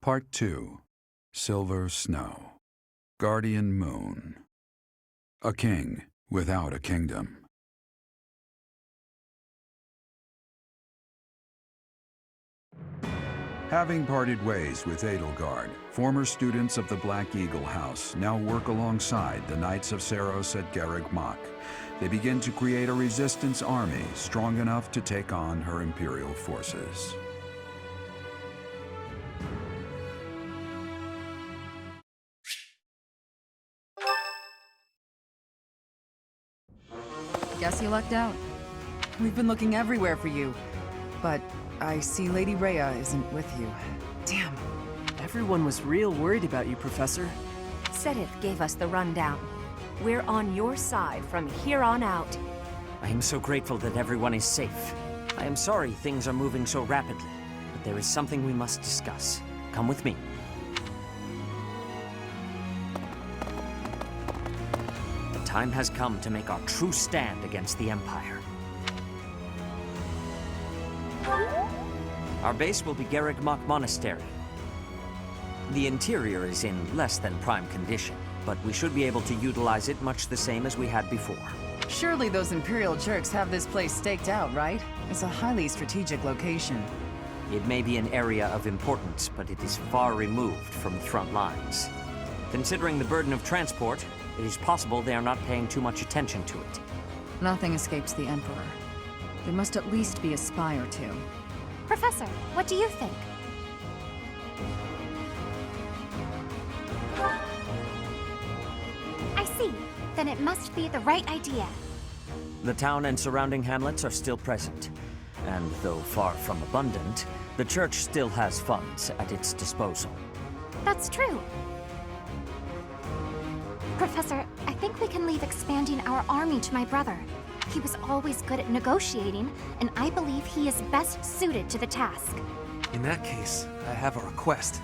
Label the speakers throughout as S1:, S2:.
S1: Part 2. Silver Snow. Guardian Moon. A king without a kingdom. Having parted ways with Edelgard, former students of the Black Eagle House now work alongside the Knights of Seiros at Garreg Mach. They begin to create a resistance army strong enough to take on her Imperial forces.
S2: Guess you lucked out. We've been looking everywhere for you. But I see Lady Rhea isn't with you. Damn.
S3: Everyone was real worried about you, Professor.
S4: Sedith gave us the rundown. We're on your side from here on out.
S5: I am so grateful that everyone is safe. I am sorry things are moving so rapidly, but there is something we must discuss. Come with me. The time has come to make our true stand against the Empire. Our base will be Garreg Mach Monastery. The interior is in less than prime condition, but we should be able to utilize it much the same as we had before.
S2: Surely those Imperial jerks have this place staked out, right? It's a highly strategic location.
S5: It may be an area of importance, but it is far removed from the front lines. Considering the burden of transport, it is possible they are not paying too much attention to it.
S2: Nothing escapes the Emperor. There must at least be a spy or two.
S4: Professor, what do you think? I see. Then it must be the right idea.
S5: The town and surrounding hamlets are still present. And though far from abundant, the church still has funds at its disposal.
S4: That's true. Professor, I think we can leave expanding our army to my brother. He was always good at negotiating, and I believe he is best suited to the task.
S6: In that case, I have a request.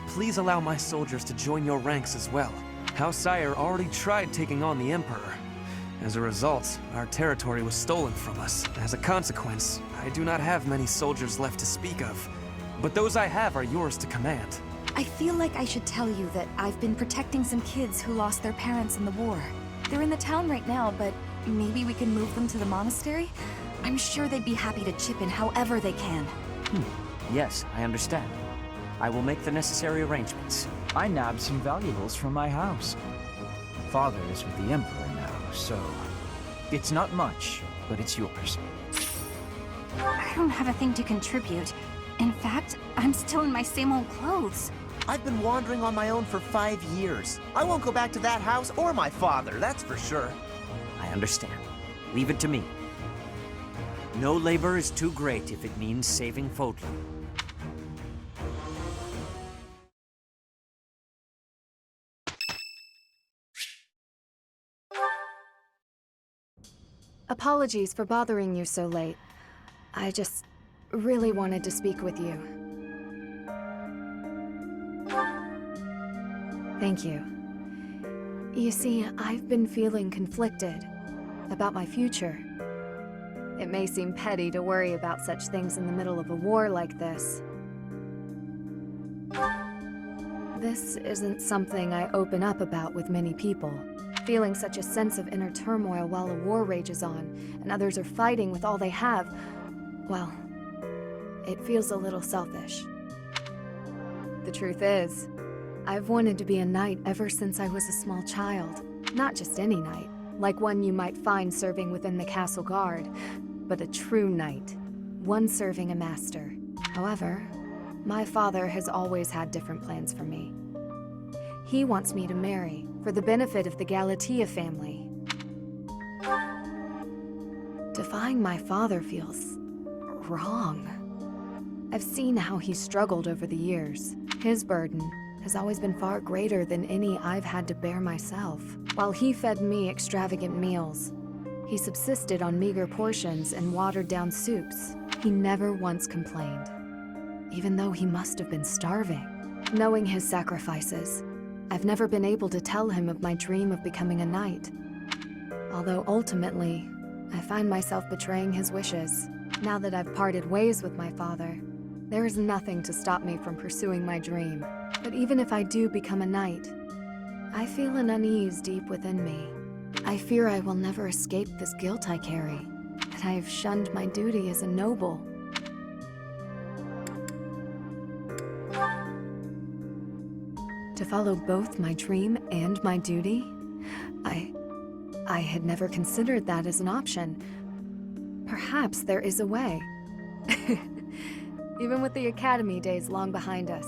S6: Please allow my soldiers to join your ranks as well. House Sire already tried taking on the Emperor. As a result, our territory was stolen from us. As a consequence, I do not have many soldiers left to speak of. But those I have are yours to command.
S7: I feel like I should tell you that I've been protecting some kids who lost their parents in the war. They're in the town right now, but maybe we can move them to the monastery? I'm sure they'd be happy to chip in however they can.
S5: Yes, I understand. I will make the necessary arrangements.
S8: I nabbed some valuables from my house. Father is with the Emperor now, so it's not much, but it's yours.
S4: I don't have a thing to contribute. In fact, I'm still in my same old clothes.
S9: I've been wandering on my own for 5 years. I won't go back to that house or my father, that's for sure.
S5: I understand. Leave it to me. No labor is too great if it means saving Fodlan.
S7: Apologies for bothering you so late. I just really wanted to speak with you. Thank you. You see, I've been feeling conflicted about my future. It may seem petty to worry about such things in the middle of a war like this. This isn't something I open up about with many people. Feeling such a sense of inner turmoil while a war rages on, and others are fighting with all they have, well, it feels a little selfish. The truth is, I've wanted to be a knight ever since I was a small child. Not just any knight, like one you might find serving within the castle guard, but a true knight, one serving a master. However, my father has always had different plans for me. He wants me to marry, for the benefit of the Galatea family. defying my father feels wrong. I've seen how he's struggled over the years. His burden has always been far greater than any I've had to bear myself. While he fed me extravagant meals, he subsisted on meager portions and watered-down soups. He never once complained, even though he must have been starving. Knowing his sacrifices, I've never been able to tell him of my dream of becoming a knight. Although ultimately, I find myself betraying his wishes. Now that I've parted ways with my father, there is nothing to stop me from pursuing my dream. But even if I do become a knight, I feel an unease deep within me. I fear I will never escape this guilt I carry, that I have shunned my duty as a noble. To follow both my dream and my duty? I had never considered that as an option. Perhaps there is a way. Even with the academy days long behind us,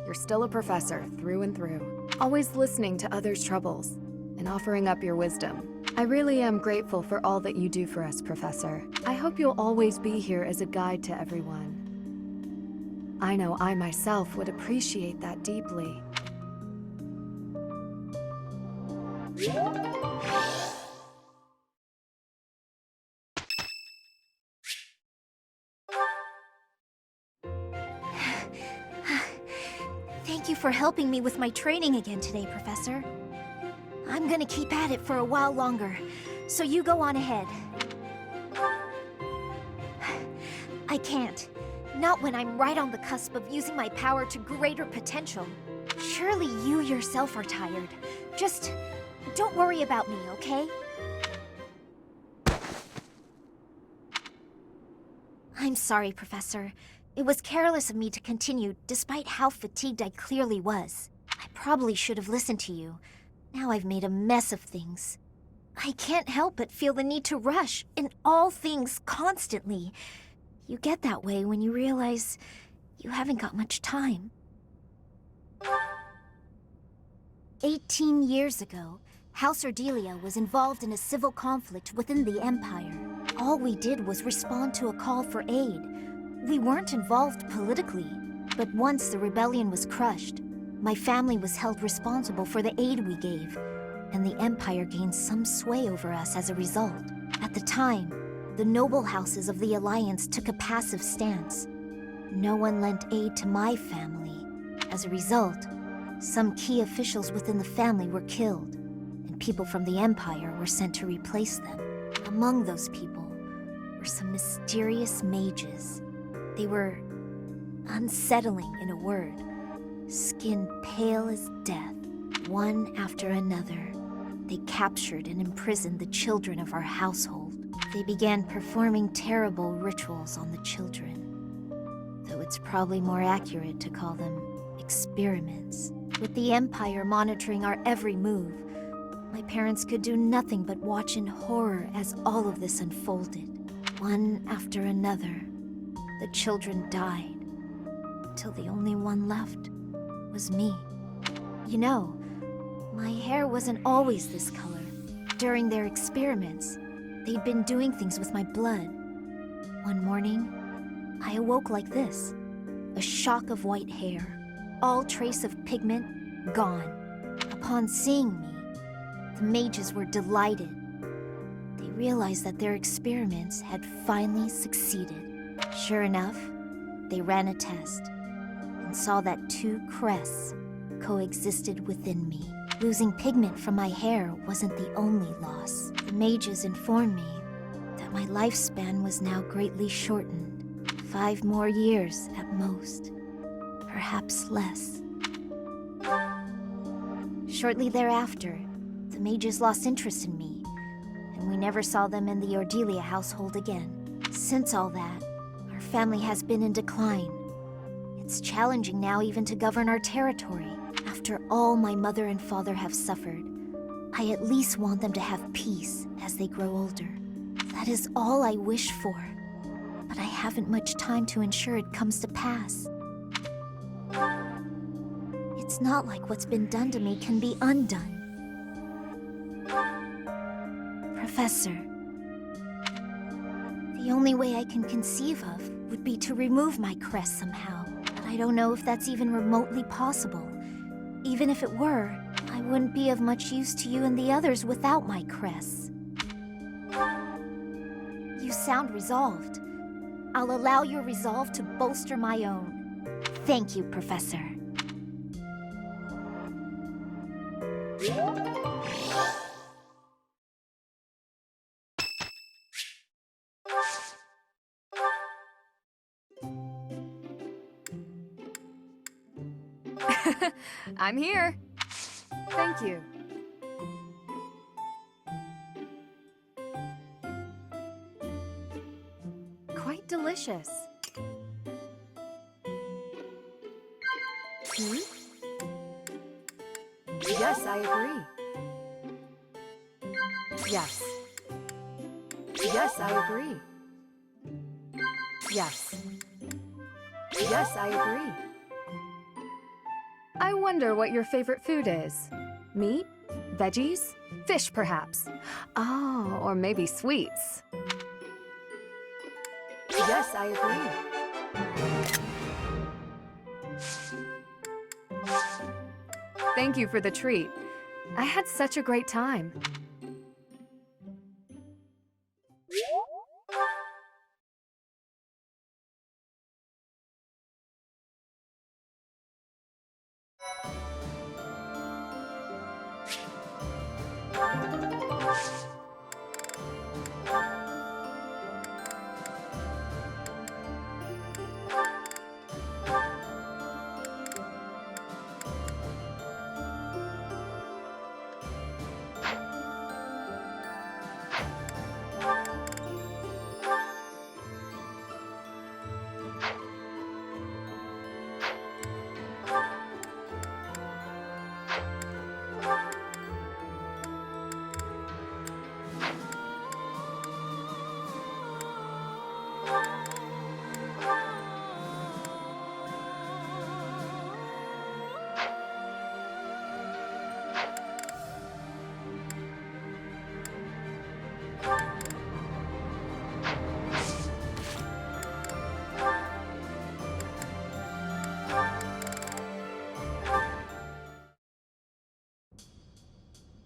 S7: you're still a professor through and through, always listening to others' troubles and offering up your wisdom. I really am grateful for all that you do for us, Professor. I hope you'll always be here as a guide to everyone. I know I myself would appreciate that deeply.
S4: Thank you for helping me with my training again today, Professor. I'm gonna keep at it for a while longer, so you go on ahead. I can't. Not when I'm right on the cusp of using my power to greater potential. Surely you yourself are tired. Just don't worry about me, okay? I'm sorry, Professor. It was careless of me to continue, despite how fatigued I clearly was. I probably should have listened to you. Now I've made a mess of things. I can't help but feel the need to rush in all things constantly. You get that way when you realize you haven't got much time. 18 years ago, House Ordelia was involved in a civil conflict within the Empire. All we did was respond to a call for aid. We weren't involved politically, but once the rebellion was crushed, my family was held responsible for the aid we gave, and the Empire gained some sway over us as a result. At the time, the noble houses of the Alliance took a passive stance. No one lent aid to my family. As a result, some key officials within the family were killed, and people from the Empire were sent to replace them. Among those people were some mysterious mages. They were unsettling, in a word. Skin pale as death, one after another. They captured and imprisoned the children of our household. They began performing terrible rituals on the children, though it's probably more accurate to call them experiments. With the Empire monitoring our every move, my parents could do nothing but watch in horror as all of this unfolded. One after another, the children died, until the only one left was me. You know, my hair wasn't always this color. During their experiments, they'd been doing things with my blood. One morning, I awoke like this, a shock of white hair, all trace of pigment gone. Upon seeing me, the mages were delighted. They realized that their experiments had finally succeeded. Sure enough, they ran a test and saw that 2 crests coexisted within me. Losing pigment from my hair wasn't the only loss. The mages informed me that my lifespan was now greatly shortened. 5 more years at most, perhaps less. Shortly thereafter, the mages lost interest in me, and we never saw them in the Ordelia household again. Since all that, our family has been in decline. It's challenging now even to govern our territory. After all my mother and father have suffered, I at least want them to have peace as they grow older. That is all I wish for, but I haven't much time to ensure it comes to pass. It's not like what's been done to me can be undone. The only way I can conceive of would be to remove my crest somehow, but I don't know if that's even remotely possible. Even if it were, I wouldn't be of much use to you and the others without my crests. You sound resolved. I'll allow your resolve to bolster my own. Thank you, Professor.
S7: I'm here. Thank you. Quite delicious. Hmm? Yes, I agree. Yes. Yes, I agree. Yes. Yes, I agree. I wonder what your favorite food is. Meat? Veggies? Fish, perhaps? Oh, or maybe sweets. Yes, I agree. Thank you for the treat. I had such a great time.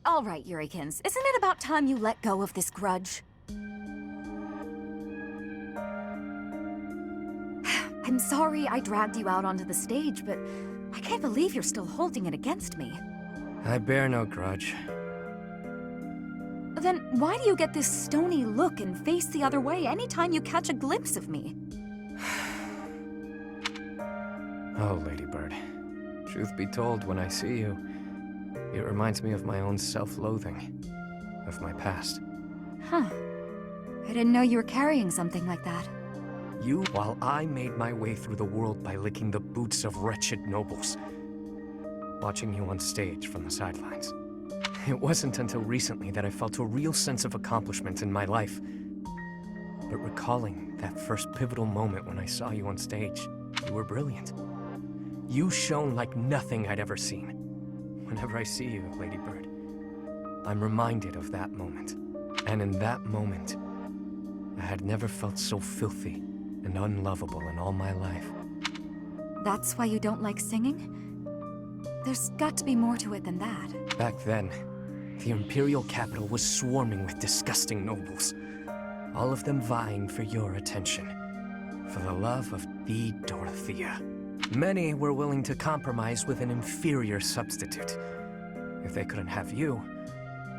S10: All right, Yurikins, isn't it about time you let go of this grudge? I'm sorry I dragged you out onto the stage, but I can't believe you're still holding it against me.
S6: I bear no grudge.
S10: Then why do you get this stony look and face the other way anytime you catch a glimpse of me?
S6: Oh, Ladybird. Truth be told, when I see you, it reminds me of my own self-loathing, of my past.
S10: Huh. I didn't know you were carrying something like that.
S6: You, while I made my way through the world by licking the boots of wretched nobles. Watching you on stage from the sidelines. It wasn't until recently that I felt a real sense of accomplishment in my life. But recalling that first pivotal moment when I saw you on stage, you were brilliant. You shone like nothing I'd ever seen. Whenever I see you, Ladybird, I'm reminded of that moment. And in that moment, I had never felt so filthy and unlovable in all my life.
S10: That's why you don't like singing? There's got to be more to it than that.
S6: Back then, the Imperial capital was swarming with disgusting nobles. All of them vying for your attention. For the love of the Dorothea. Many were willing to compromise with an inferior substitute. If they couldn't have you,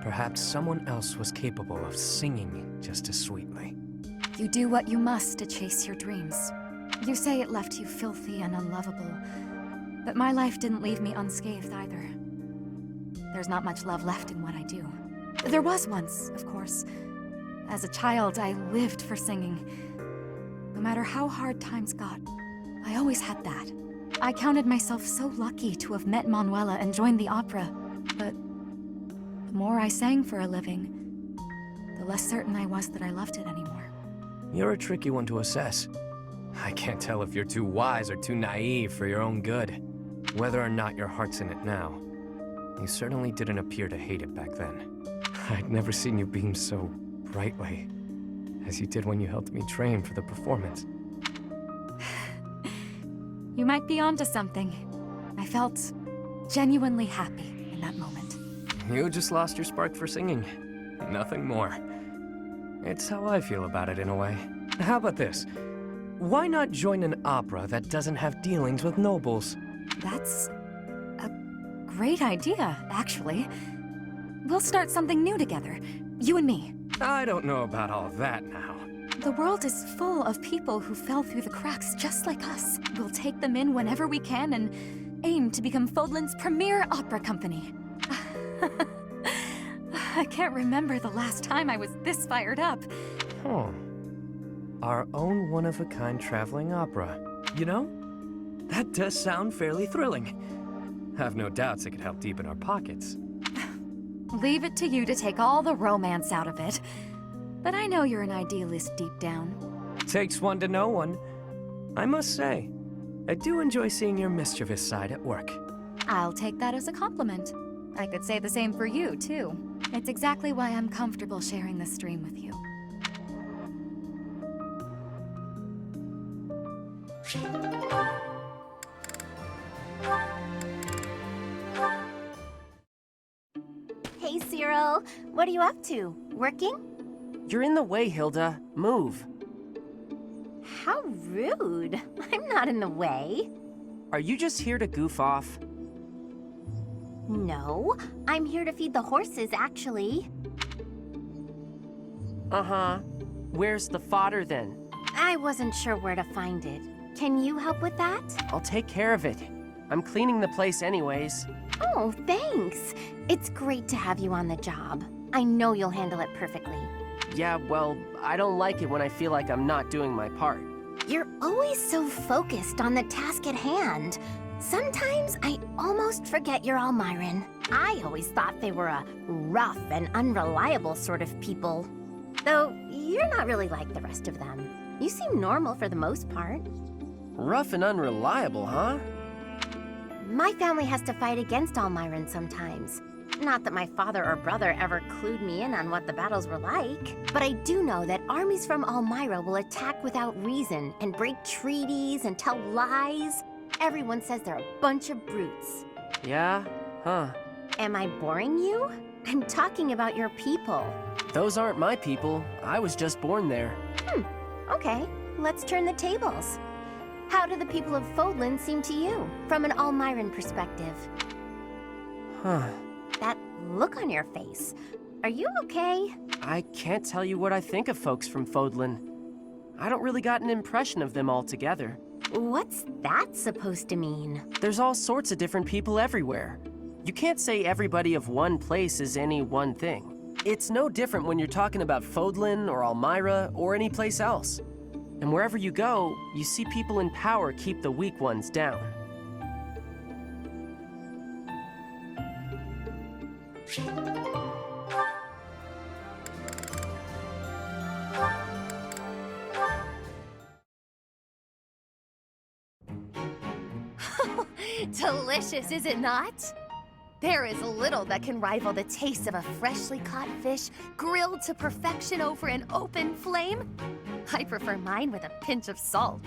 S6: perhaps someone else was capable of singing just as sweetly.
S10: You do what you must to chase your dreams. You say it left you filthy and unlovable, but my life didn't leave me unscathed either. There's not much love left in what I do. There was once, of course. As a child, I lived for singing. No matter how hard times got, I always had that. I counted myself so lucky to have met Manuela and joined the opera, but the more I sang for a living, the less certain I was that I loved it anymore.
S6: You're a tricky one to assess. I can't tell if you're too wise or too naive for your own good. Whether or not your heart's in it now, you certainly didn't appear to hate it back then. I'd never seen you beam so brightly
S3: as you did when you helped me train for the performance.
S10: You might be onto something. I felt genuinely happy in that moment.
S3: You just lost your spark for singing. Nothing more. It's how I feel about it in a way. How about this? Why not join an opera that doesn't have dealings with nobles?
S10: That's a great idea, actually. We'll start something new together, you and me.
S3: I don't know about all that now.
S10: The world is full of people who fell through the cracks just like us. We'll take them in whenever we can and aim to become Fodlan's premier opera company. I can't remember the last time I was this fired up.
S3: Huh. Our own one-of-a-kind traveling opera. You know, that does sound fairly thrilling. Have no doubts it could help deepen our pockets.
S10: Leave it to you to take all the romance out of it. But I know you're an idealist deep down.
S3: Takes one to know one. I must say, I do enjoy seeing your mischievous side at work.
S10: I'll take that as a compliment. I could say the same for you, too. It's exactly why I'm comfortable sharing this stream with you.
S11: Hey, Cyril. What are you up to? Working?
S3: You're in the way, Hilda. Move.
S11: How rude. I'm not in the way.
S3: Are you just here to goof off?
S11: No, I'm here to feed the horses, actually.
S3: Uh-huh. Where's the fodder, then?
S11: I wasn't sure where to find it. Can you help with that?
S3: I'll take care of it. I'm cleaning the place anyways.
S11: Oh, thanks. It's great to have you on the job. I know you'll handle it perfectly.
S3: Yeah, well, I don't like it when I feel like I'm not doing my part.
S11: You're always so focused on the task at hand. Sometimes I almost forget you're Almyran. I always thought they were a rough and unreliable sort of people. Though, you're not really like the rest of them. You seem normal for the most part.
S3: Rough and unreliable, huh?
S11: My family has to fight against Almyran sometimes. Not that my father or brother ever clued me in on what the battles were like, but I do know that armies from Almyra will attack without reason and break treaties and tell lies. Everyone says they're a bunch of brutes.
S3: Yeah? Huh.
S11: Am I boring you? I'm talking about your people.
S3: Those aren't my people. I was just born there.
S11: Okay, let's turn the tables. How do the people of Fodlan seem to you, from an Almyran perspective?
S3: Huh.
S11: That look on your face. Are you okay?
S3: I can't tell you what I think of folks from Fodlan. I don't really got an impression of them altogether.
S11: What's that supposed to mean?
S3: There's all sorts of different people everywhere. You can't say everybody of one place is any one thing. It's no different when you're talking about Fodlan or Almyra or any place else. And wherever you go, you see people in power keep the weak ones down.
S11: Delicious, is it not? There is little that can rival the taste of a freshly caught fish grilled to perfection over an open flame. I prefer mine with a pinch of salt.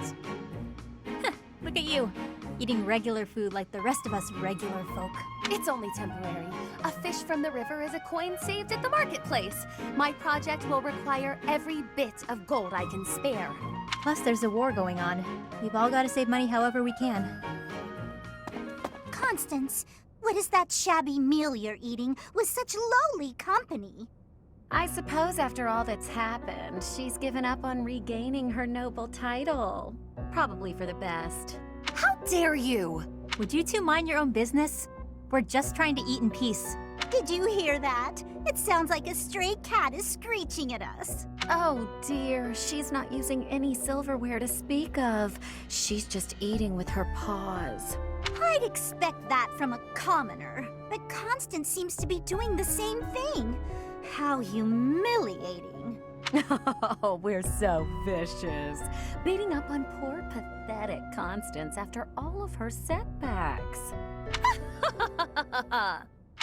S12: Look at you, eating regular food like the rest of us regular folk.
S11: It's only temporary. A fish from the river is a coin saved at the marketplace. My project will require every bit of gold I can spare.
S12: Plus, there's a war going on. We've all got to save money however we can.
S4: Constance, what is that shabby meal you're eating with such lowly company?
S7: I suppose after all that's happened, she's given up on regaining her noble title. Probably for the best.
S12: How dare you! Would you two mind your own business? We're just trying to eat in peace.
S4: Did you hear that? It sounds like a stray cat is screeching at us.
S7: Oh dear, she's not using any silverware to speak of. She's just eating with her paws.
S4: I'd expect that from a commoner, but Constance seems to be doing the same thing. How humiliating.
S7: Oh, we're so vicious. Beating up on poor, pathetic Constance after all of her setbacks.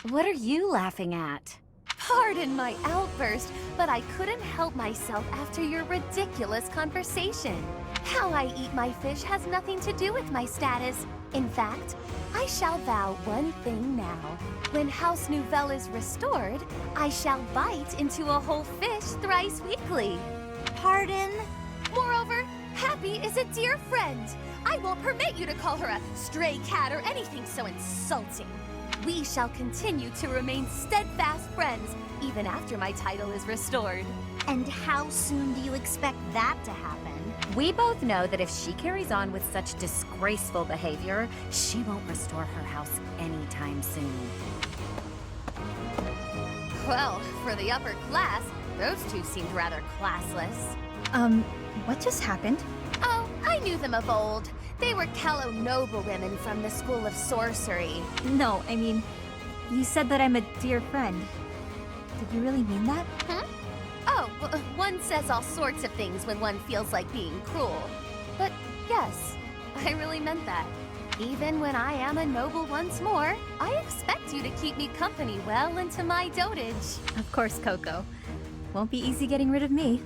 S7: What are you laughing at?
S13: Pardon my outburst, but I couldn't help myself after your ridiculous conversation. How I eat my fish has nothing to do with my status. In fact, I shall vow one thing now. When House Nouvelle is restored, I shall bite into a whole fish thrice weekly.
S4: Pardon?
S13: Moreover, Hapi is a dear friend. I won't permit you to call her a stray cat or anything so insulting. We shall continue to remain steadfast friends, even after my title is restored.
S4: And how soon do you expect that to happen?
S14: We both know that if she carries on with such disgraceful behavior, she won't restore her house anytime soon.
S13: Well, for the upper class, those two seemed rather classless.
S10: What just happened?
S13: Oh, I knew them of old. They were Callow noblewomen from the School of Sorcery.
S12: No, I mean, you said that I'm a dear friend. Did you really mean that?
S13: Oh, one says all sorts of things when one feels like being cruel. But yes, I really meant that. Even when I am a noble once more, I expect you to keep me company well into my dotage.
S12: Of course, Coco. Won't be easy getting rid of me.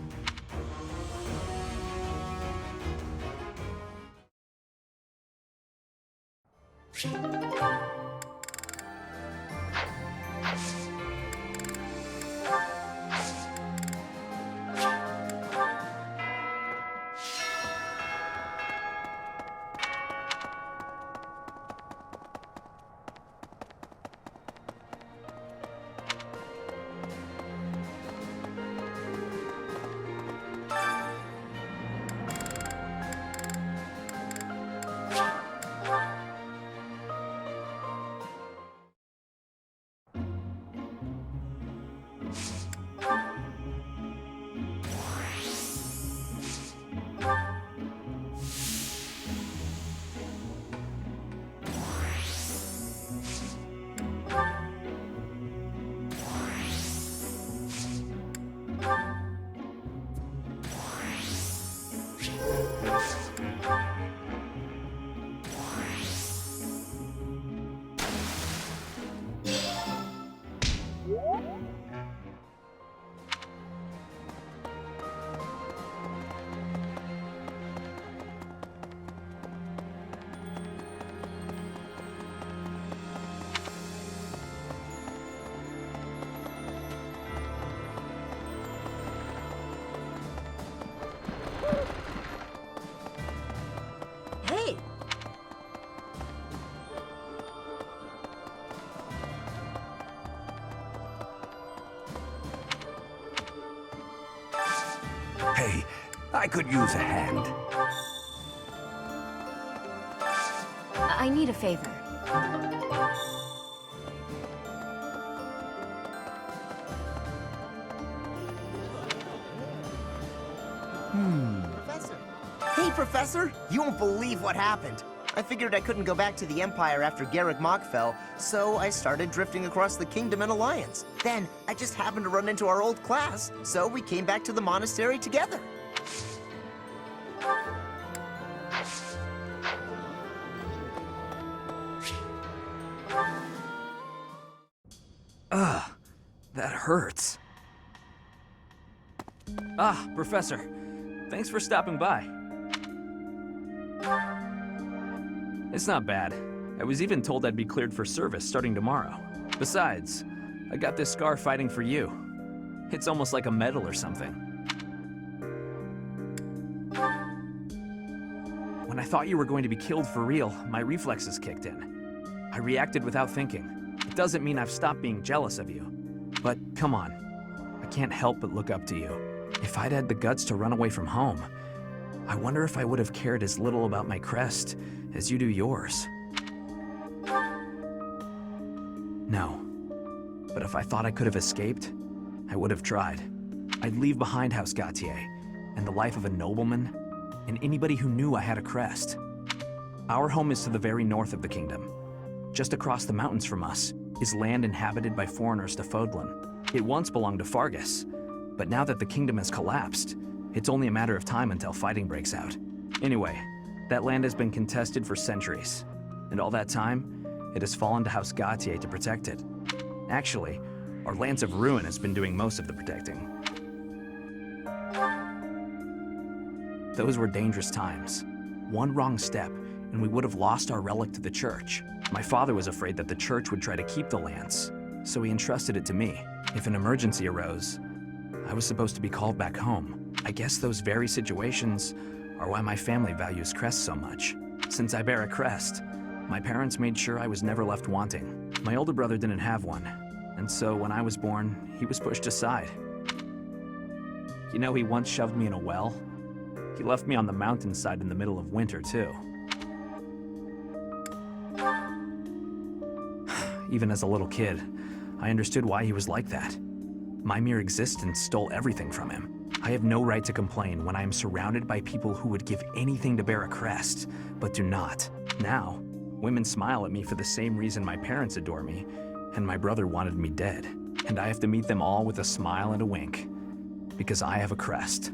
S15: Hey, I could use a hand.
S14: I need a favor.
S9: Professor. Hey, Professor! You won't believe what happened. I figured I couldn't go back to the Empire after Garreg Mach fell, so I started drifting across the Kingdom in Alliance. Then, I just happened to run into our old class, so we came back to the monastery together.
S6: Ugh, that hurts. Ah, Professor. Thanks for stopping by. It's not bad. I was even told I'd be cleared for service starting tomorrow. Besides, I got this scar fighting for you. It's almost like a medal or something. When I thought you were going to be killed for real, my reflexes kicked in. I reacted without thinking. It doesn't mean I've stopped being jealous of you. But come on, I can't help but look up to you. If I'd had the guts to run away from home, I wonder if I would have cared as little about my crest as you do yours. No. But if I thought I could have escaped, I would have tried. I'd leave behind House Gautier, and the life of a nobleman, and anybody who knew I had a crest. Our home is to the very north of the kingdom. Just across the mountains from us is land inhabited by foreigners to Fodlan. It once belonged to Fargus, but now that the kingdom has collapsed, it's only a matter of time until fighting breaks out. Anyway, that land has been contested for centuries, and all that time, it has fallen to House Gautier to protect it. Actually, Our Lance of Ruin has been doing most of the protecting. Those were dangerous times. One wrong step, and we would have lost our relic to the church. My father was afraid that the church would try to keep the lance, so he entrusted it to me. If an emergency arose, I was supposed to be called back home. I guess those very situations are why my family values Crest so much. Since I bear a crest, my parents made sure I was never left wanting. My older brother didn't have one, and so when I was born, he was pushed aside. You know, he once shoved me in a well. He left me on the mountainside in the middle of winter, too. Even as a little kid, I understood why he was like that. My mere existence stole everything from him. I have no right to complain when I am surrounded by people who would give anything to bear a crest, but do not. Now, women smile at me for the same reason my parents adore me, and my brother wanted me dead. And I have to meet them all with a smile and a wink, because I have a crest.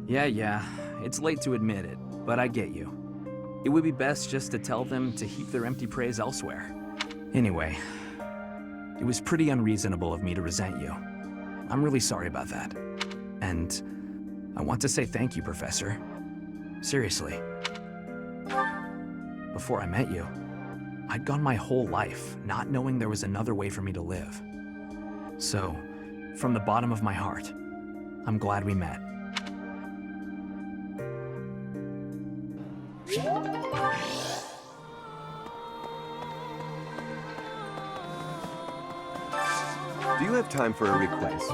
S6: Yeah, it's late to admit it, but I get you. It would be best just to tell them to heap their empty praise elsewhere. Anyway, it was pretty unreasonable of me to resent you. I'm really sorry about that. And I want to say thank you, Professor. Seriously. Before I met you, I'd gone my whole life not knowing there was another way for me to live. So, from the bottom of my heart, I'm glad we met.
S16: Do you have time for a request?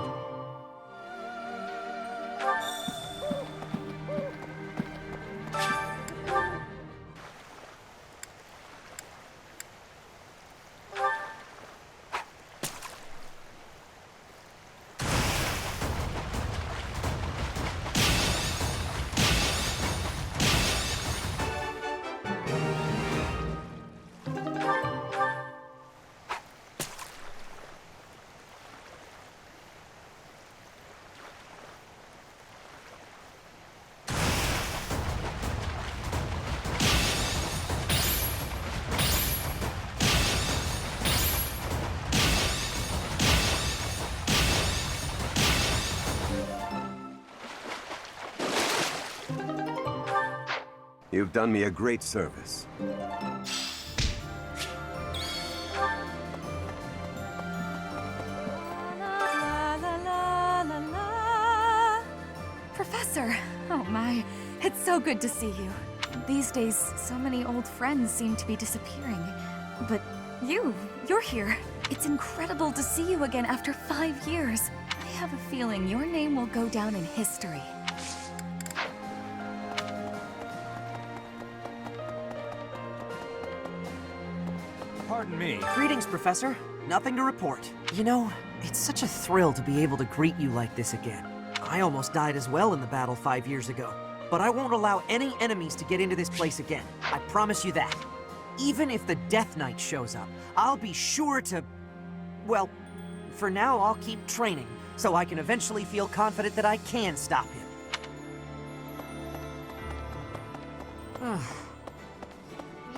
S16: You've done me a great service.
S10: Professor! Oh my, it's so good to see you. These days, so many old friends seem to be disappearing. But you're here. It's incredible to see you again after 5 years. I have a feeling your name will go down in history.
S5: Pardon me.
S3: Greetings, Professor. Nothing to report. You know, it's such a thrill to be able to greet you like this again. I almost died as well in the battle 5 years ago, but I won't allow any enemies to get into this place again. I promise you that. Even if the Death Knight shows up, I'll be sure to... Well, for now I'll keep training, so I can eventually feel confident that I can stop him.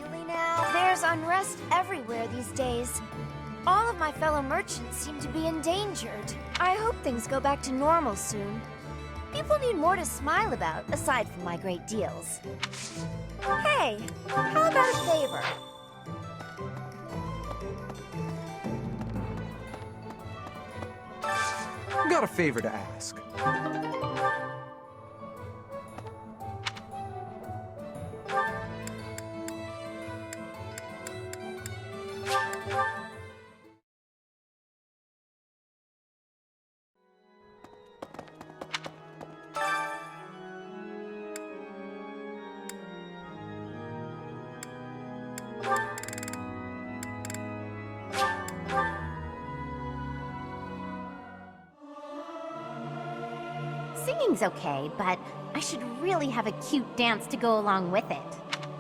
S4: Really now? There's unrest everywhere these days. All of my fellow merchants seem to be endangered. I hope things go back to normal soon. People need more to smile about, aside from my great deals. Hey, how about a favor?
S17: Got a favor to ask.
S11: Singing's okay, but I should really have a cute dance to go along with it.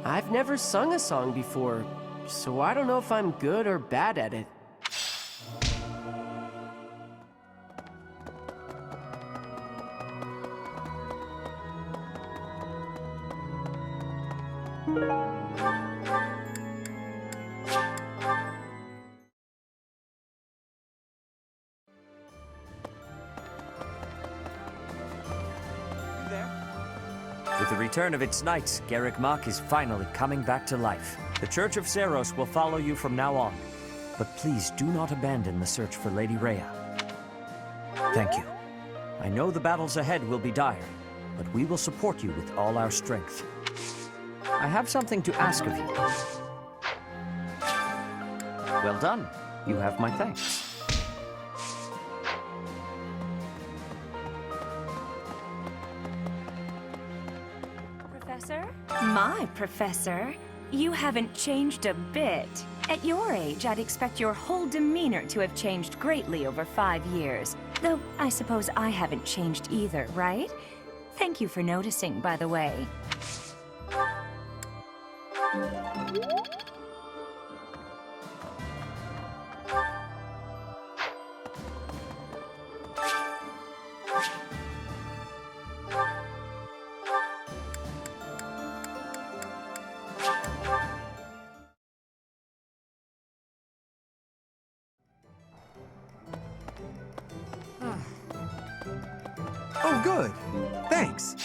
S3: I've never sung a song before, so I don't know if I'm good or bad at it.
S5: With the return of its knights, Garreg Mach is finally coming back to life. The Church of Seiros will follow you from now on. But please do not abandon the search for Lady Rhea. Thank you. I know the battles ahead will be dire, but we will support you with all our strength. I have something to ask of you. Well done. You have my thanks.
S18: Professor? My professor? You haven't changed a bit. At your age, I'd expect your whole demeanor to have changed greatly over 5 years. Though, I suppose I haven't changed either, right? Thank you for noticing, by the way.
S17: Oh, good. Thanks.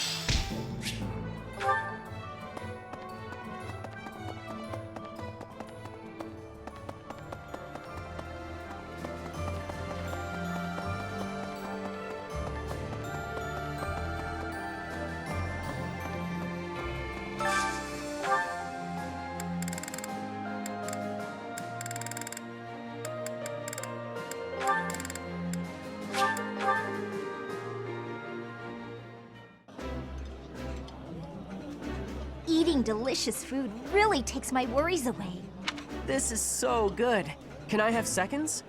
S4: Eating delicious food really takes my worries away.
S3: This is so good. Can I have seconds?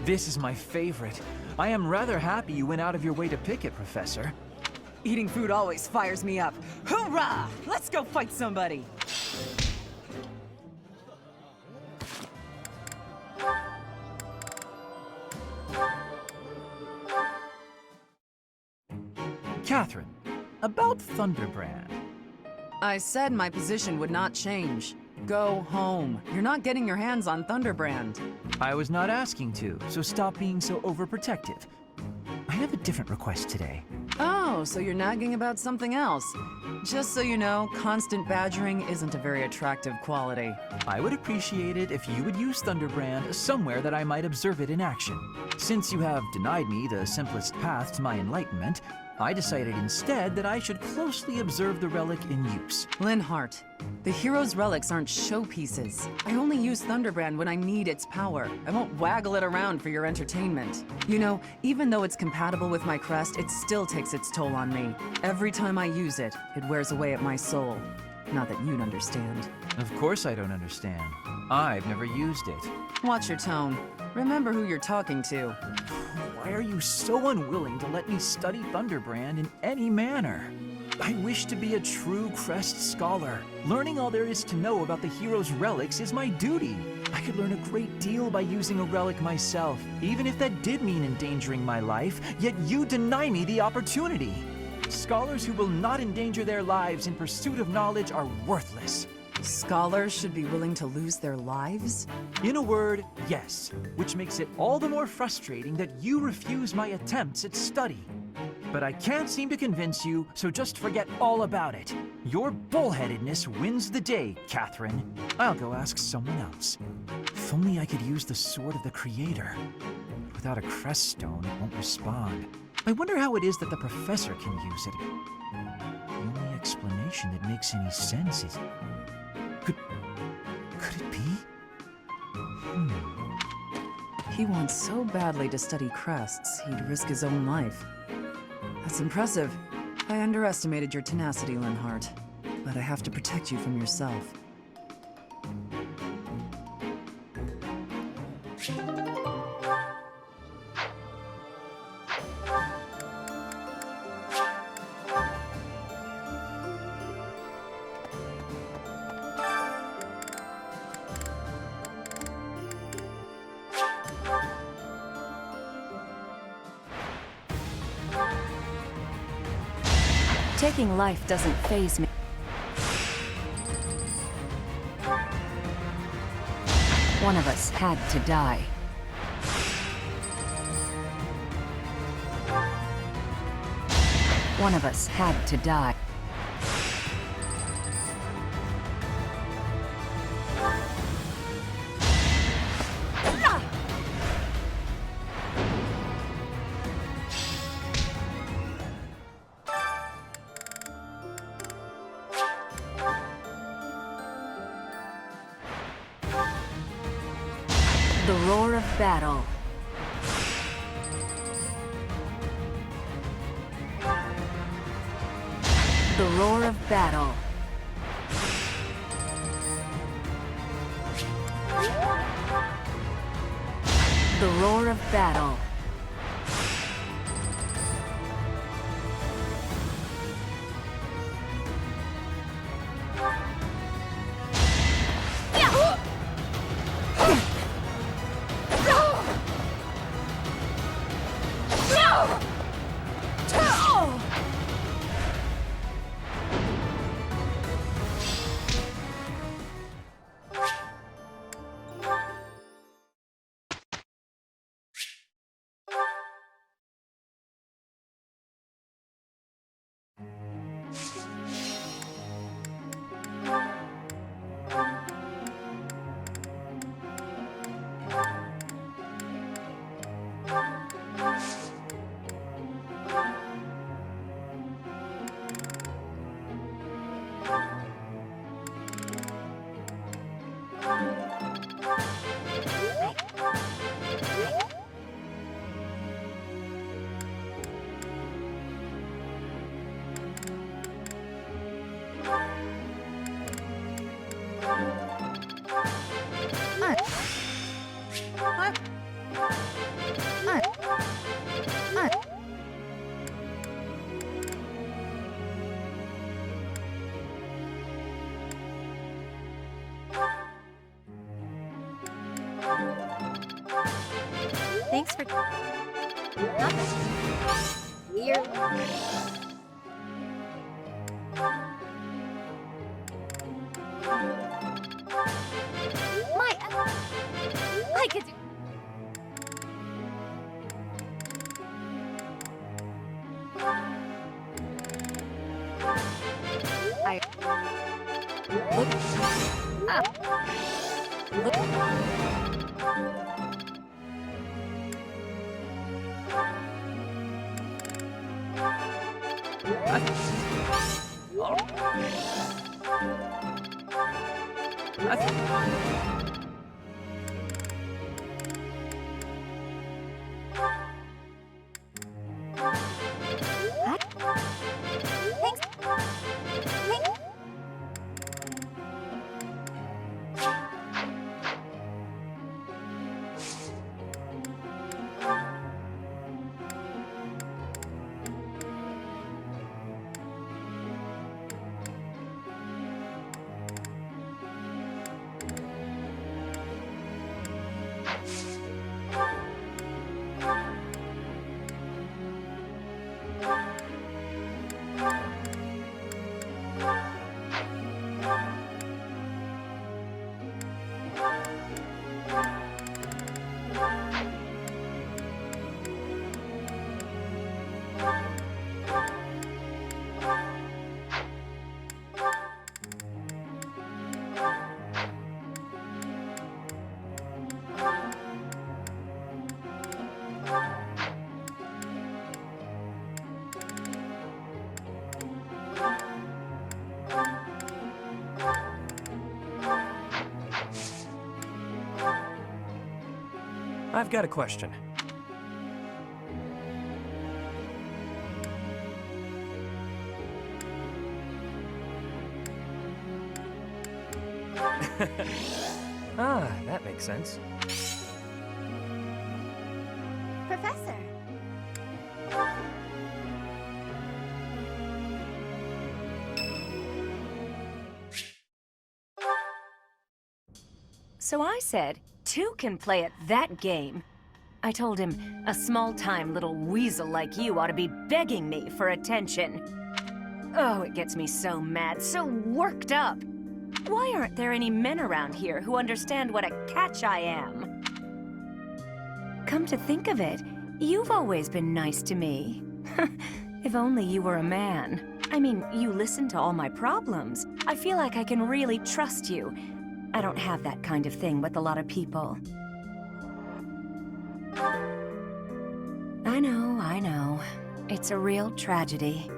S8: This is my favorite. I am rather happy you went out of your way to pick it, Professor.
S2: Eating food always fires me up. Hoorah! Let's go fight somebody!
S8: Catherine, about Thunderbrand.
S2: I said my position would not change. Go home. You're not getting your hands on Thunderbrand.
S8: I was not asking to, so stop being so overprotective. I have a different request today.
S2: Oh, so you're nagging about something else. Just so you know, constant badgering isn't a very attractive quality.
S8: I would appreciate it if you would use Thunderbrand somewhere that I might observe it in action. Since you have denied me the simplest path to my enlightenment, I decided instead that I should closely observe the relic in use.
S2: Lihnhardt, the hero's relics aren't showpieces. I only use Thunderbrand when I need its power. I won't waggle it around for your entertainment. You know, even though it's compatible with my crest, it still takes its toll on me. Every time I use it, it wears away at my soul. Not that you'd understand.
S8: Of course I don't understand. I've never used it.
S2: Watch your tone. Remember who you're talking to.
S8: Why are you so unwilling to let me study Thunderbrand in any manner? I wish to be a true Crest scholar. Learning all there is to know about the hero's relics is my duty. I could learn a great deal by using a relic myself, even if that did mean endangering my life, yet you deny me the opportunity. Scholars who will not endanger their lives in pursuit of knowledge are worthless.
S2: Scholars should be willing to lose their lives?
S8: In a word, yes, which makes it all the more frustrating that you refuse my attempts at study. But I can't seem to convince you, so just forget all about it. Your bullheadedness wins the day, Catherine. I'll go ask someone else. If only I could use the Sword of the Creator. But without a crest stone, it won't respond. I wonder how it is that the professor can use it. The only explanation that makes any sense is... Could it be?
S2: He wants so badly to study crests, he'd risk his own life. That's impressive. I underestimated your tenacity, Lihnhardt. But I have to protect you from yourself.
S18: Taking life doesn't faze me. One of us had to die. One of us had to die. The roar of battle. The roar of battle. The roar of battle.
S11: Thanks for... You're... I could do...
S5: I've got a question.
S8: Ah, that makes sense.
S11: Professor.
S18: So I said, 2 can play at that game. I told him, a small-time little weasel like you ought to be begging me for attention. Oh, it gets me so mad, so worked up. Why aren't there any men around here who understand what a catch I am? Come to think of it, you've always been nice to me. If only you were a man. I mean, you listen to all my problems. I feel like I can really trust you. I don't have that kind of thing with a lot of people. I know. It's a real tragedy.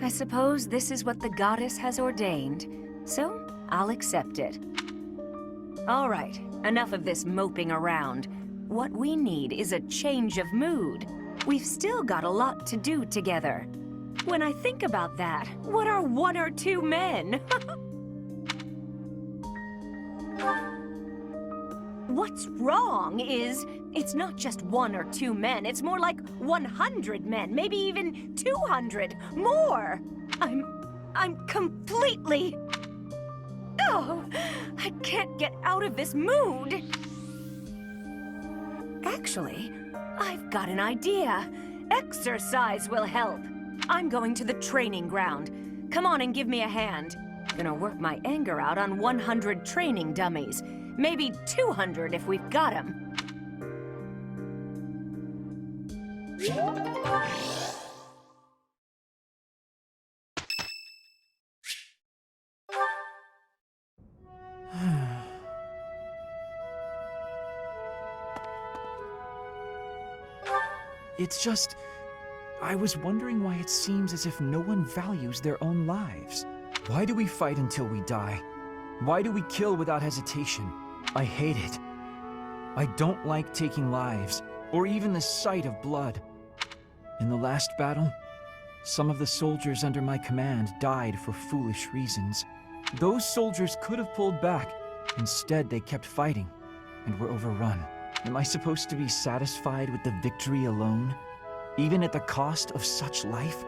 S18: I suppose this is what the goddess has ordained, so I'll accept it. All right, enough of this moping around. What we need is a change of mood. We've still got a lot to do together. When I think about that, what are 1 or 2 men? What's wrong is, it's not just 1 or 2 men, it's more like 100 men, maybe even 200, more! I'm completely... Oh, I can't get out of this mood! Actually, I've got an idea. Exercise will help. I'm going to the training ground. Come on and give me a hand. Gonna work my anger out on 100 training dummies. Maybe 200 if we've got 'em.
S8: It's just... I was wondering why it seems as if no one values their own lives. Why do we fight until we die? Why do we kill without hesitation? I hate it. I don't like taking lives, or even the sight of blood. In the last battle, some of the soldiers under my command died for foolish reasons. Those soldiers could have pulled back. Instead, they kept fighting, and were overrun. Am I supposed to be satisfied with the victory alone, even at the cost of such life?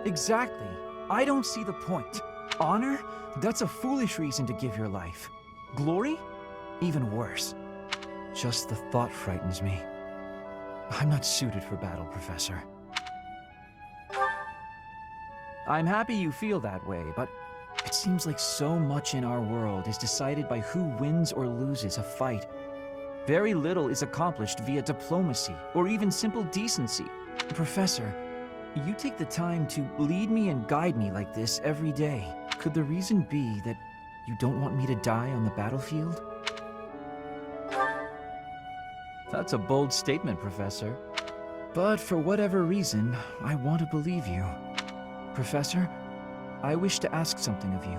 S8: Exactly. I don't see the point. Honor? That's a foolish reason to give your life. Glory? Even worse. Just the thought frightens me. I'm not suited for battle, Professor. I'm happy you feel that way, but it seems like so much in our world is decided by who wins or loses a fight. Very little is accomplished via diplomacy or even simple decency. Professor, you take the time to lead me and guide me like this every day. Could the reason be that you don't want me to die on the battlefield? That's a bold statement, Professor. But for whatever reason, I want to believe you. Professor, I wish to ask something of you.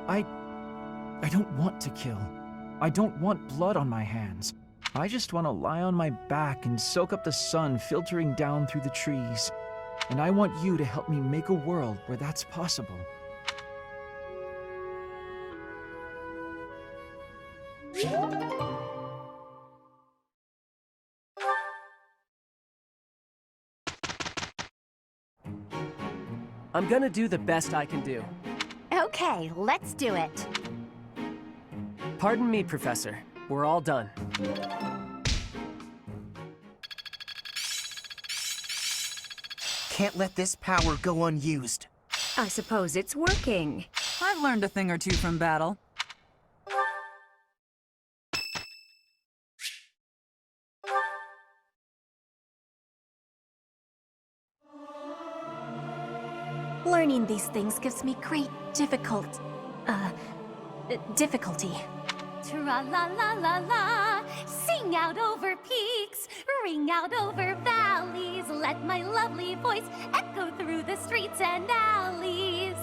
S8: I don't want to kill. I don't want blood on my hands. I just want to lie on my back and soak up the sun filtering down through the trees. And I want you to help me make a world where that's possible.
S3: I'm gonna do the best I can do.
S11: Okay, let's do it.
S3: Pardon me, Professor. We're all done.
S9: Can't let this power go unused.
S18: I suppose it's working.
S2: I've learned a thing or two from battle.
S13: Learning these things gives me great difficulty. Tra-la-la-la-la, sing out over peaks, ring out over valleys, let my lovely voice echo through the streets and alleys.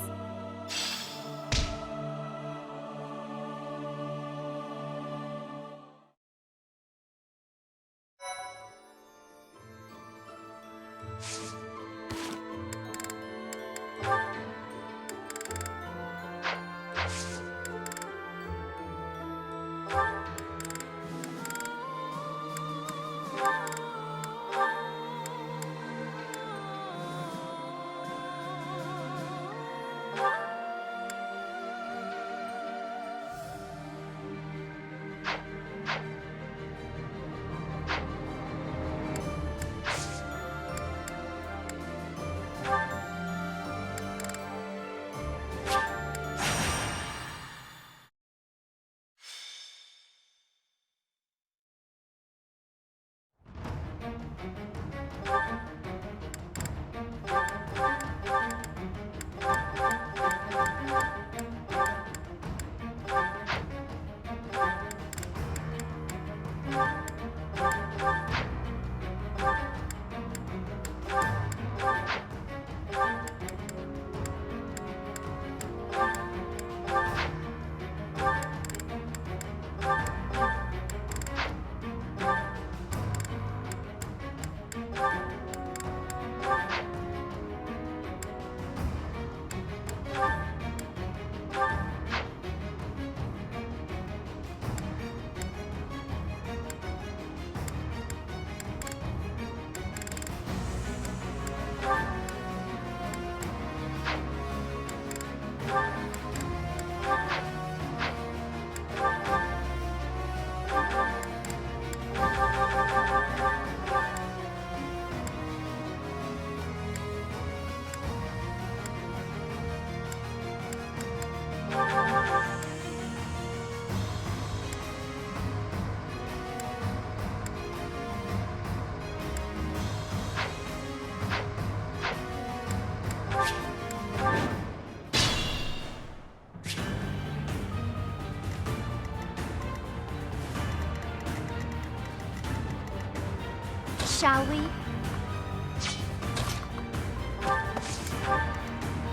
S13: shall we?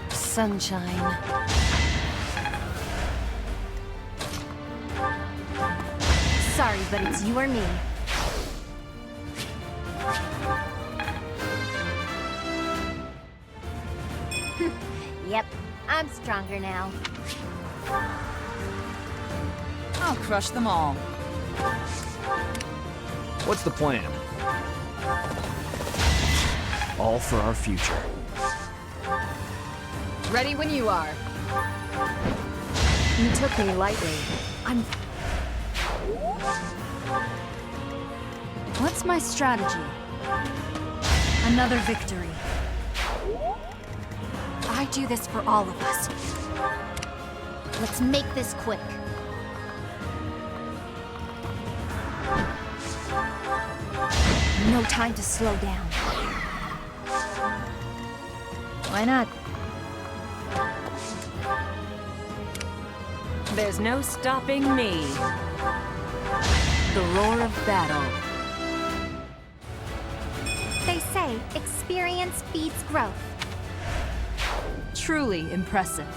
S11: Sunshine. Sorry, but it's you or me. Yep, I'm stronger now.
S2: I'll crush them all.
S5: What's the plan? All for our future.
S7: Ready when you are. You took me lightly.
S10: What's my strategy? Another victory. I do this for all of us.
S4: Let's make this quick.
S11: No time to slow down.
S10: Why not?
S18: There's no stopping me. The roar of battle.
S13: They say experience feeds growth.
S2: Truly impressive.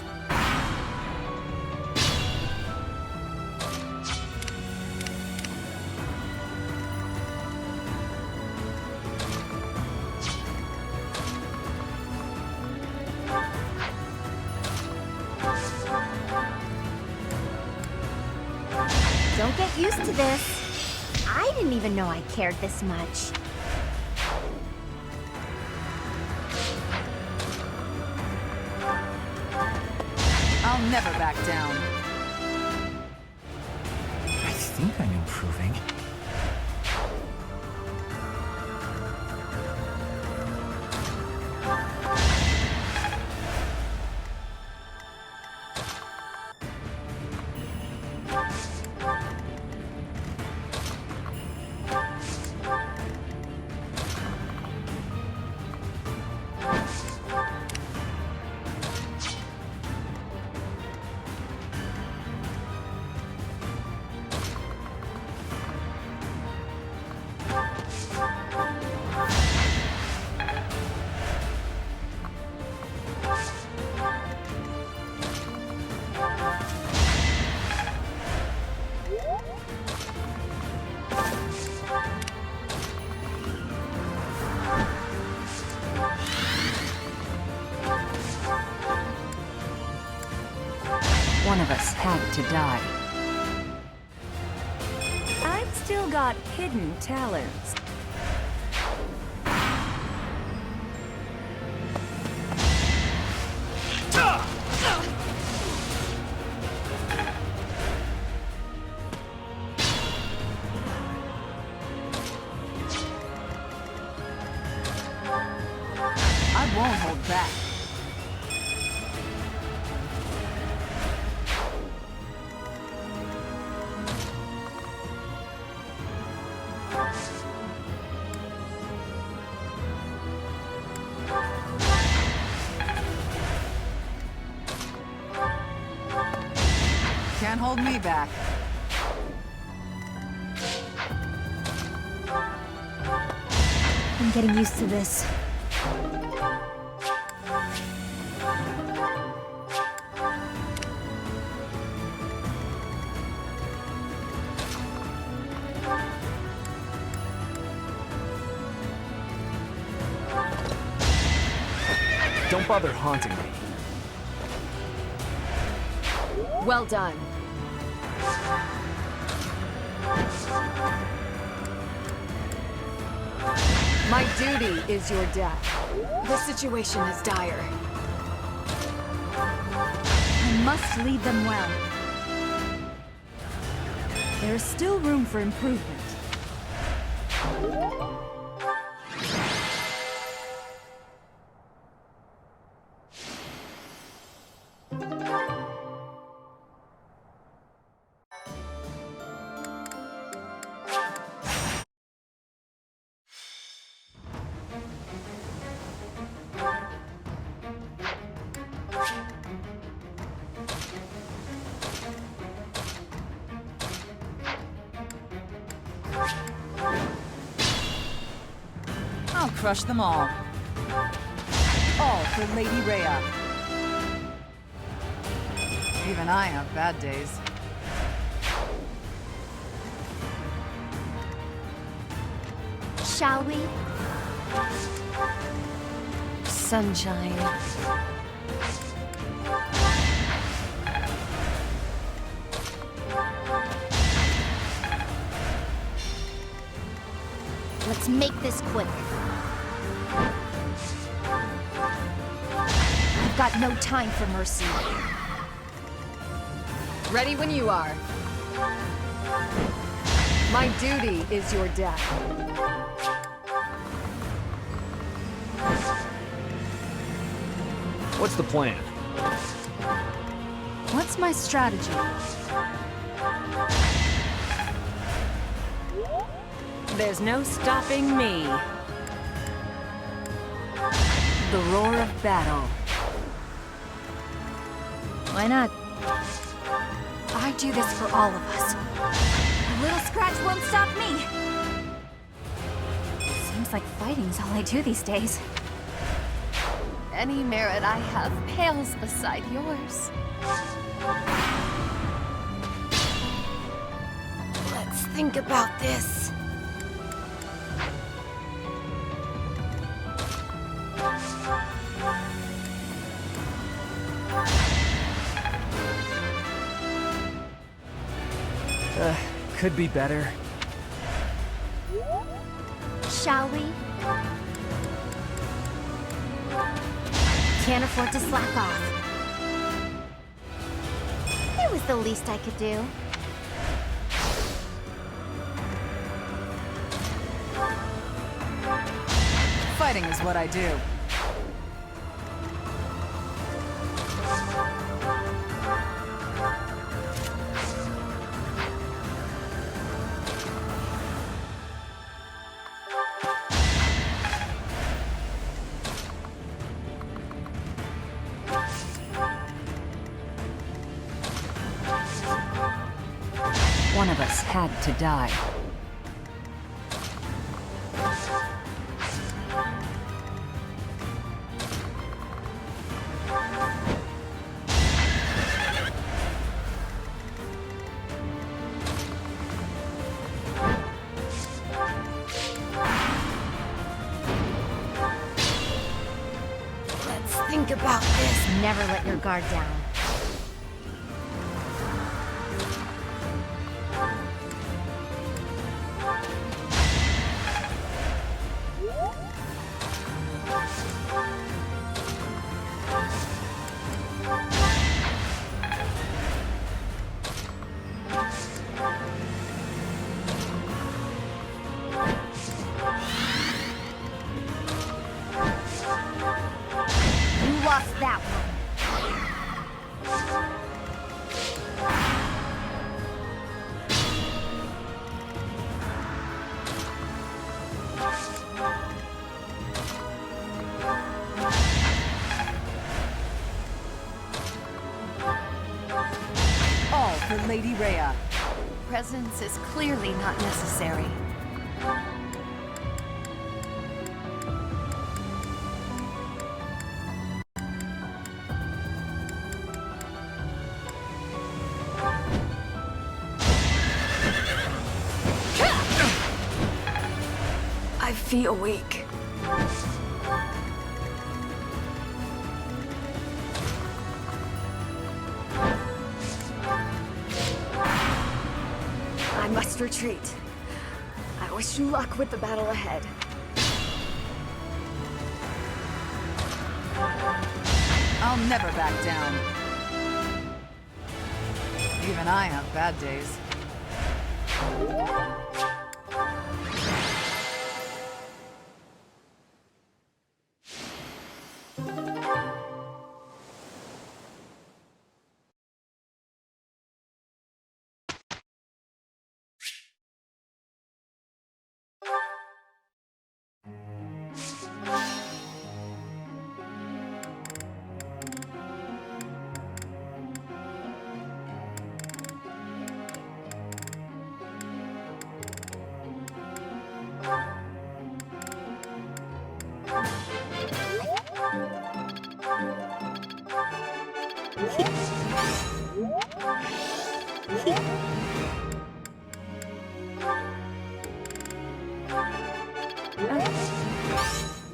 S11: Don't get used to this. I didn't even know I cared this much.
S2: I'll never back down.
S8: I think I'm improving.
S2: One of us had to die.
S18: I've still got hidden talents.
S2: I won't hold back. Can't hold me back.
S10: I'm getting used to this.
S6: Don't bother haunting me.
S7: Well done. My duty is your death. The situation is dire.
S10: I must lead them well. There is still room for improvement.
S2: crush them all. All for Lady Rhea. Even I have bad days.
S13: Shall we?
S11: Sunshine.
S4: Let's make this quick. I've got no time for mercy.
S7: Ready when you are. My duty is your death.
S6: What's the plan?
S7: What's my strategy?
S18: There's no stopping me. The roar of battle.
S10: Why not? I do this for all of us. A little scratch won't stop me. Seems like fighting's all I do these days.
S13: Any merit I have pales beside yours.
S11: Let's think about this.
S6: Could be better.
S13: Shall we?
S11: Can't afford to slack off. It was the least I could do.
S2: Fighting is what I do.
S18: One of us had to die.
S11: Let's think about this. Never let your guard down. You lost that one.
S2: All for Lady Rhea.
S13: Presence is clearly not necessary.
S7: I feel weak. I must retreat. I wish you luck with the battle ahead.
S2: I'll never back down. Even I have bad days.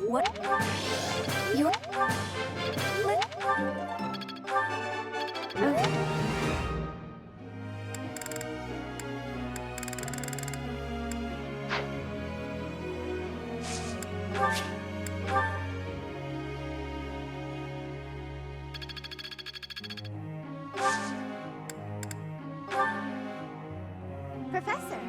S13: What? You're...
S11: Professor.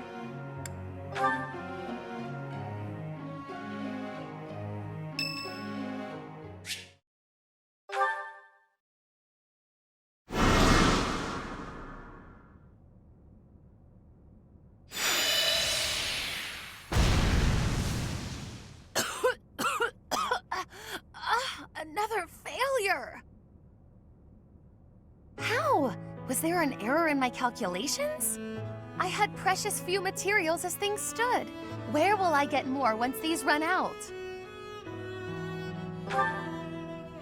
S13: Another failure! How? Was there an error in my calculations? I had precious few materials as things stood. Where will I get more once these run out?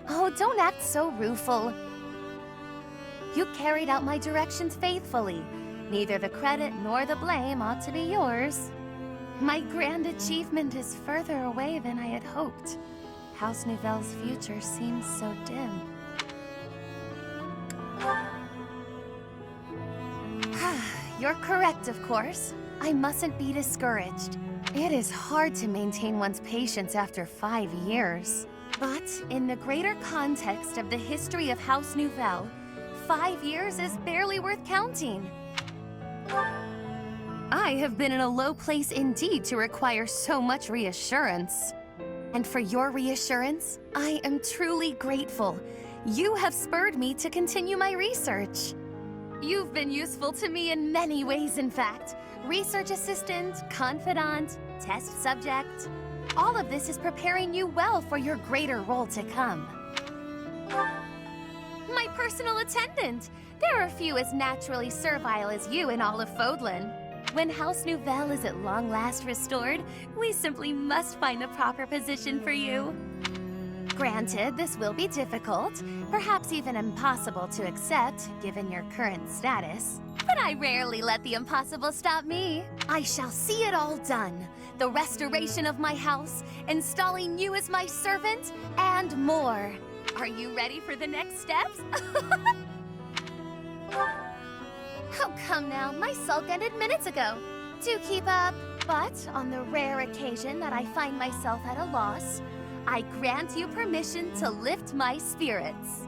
S13: Oh, don't act so rueful. You carried out my directions faithfully. Neither the credit nor the blame ought to be yours. My grand achievement is further away than I had hoped. House Nouvelle's future seems so dim. You're correct, of course. I mustn't be discouraged. It is hard to maintain one's patience after 5 years. But in the greater context of the history of House Nouvelle, 5 years is barely worth counting. I have been in a low place indeed to require so much reassurance. And for your reassurance, I am truly grateful. You have spurred me to continue my research. You've been useful to me in many ways, in fact. Research assistant, confidant, test subject. All of this is preparing you well for your greater role to come. My personal attendant! There are few as naturally servile as you in all of Fodlan. When House Nouvelle is at long last restored, we simply must find the proper position for you. Granted, this will be difficult, perhaps even impossible to accept, given your current status. But I rarely let the impossible stop me. I shall see it all done. The restoration of my house, installing you as my servant, and more. Are you ready for the next steps? Oh, come now, my sulk ended minutes ago. Do keep up. But on the rare occasion that I find myself at a loss, I grant you permission to lift my spirits.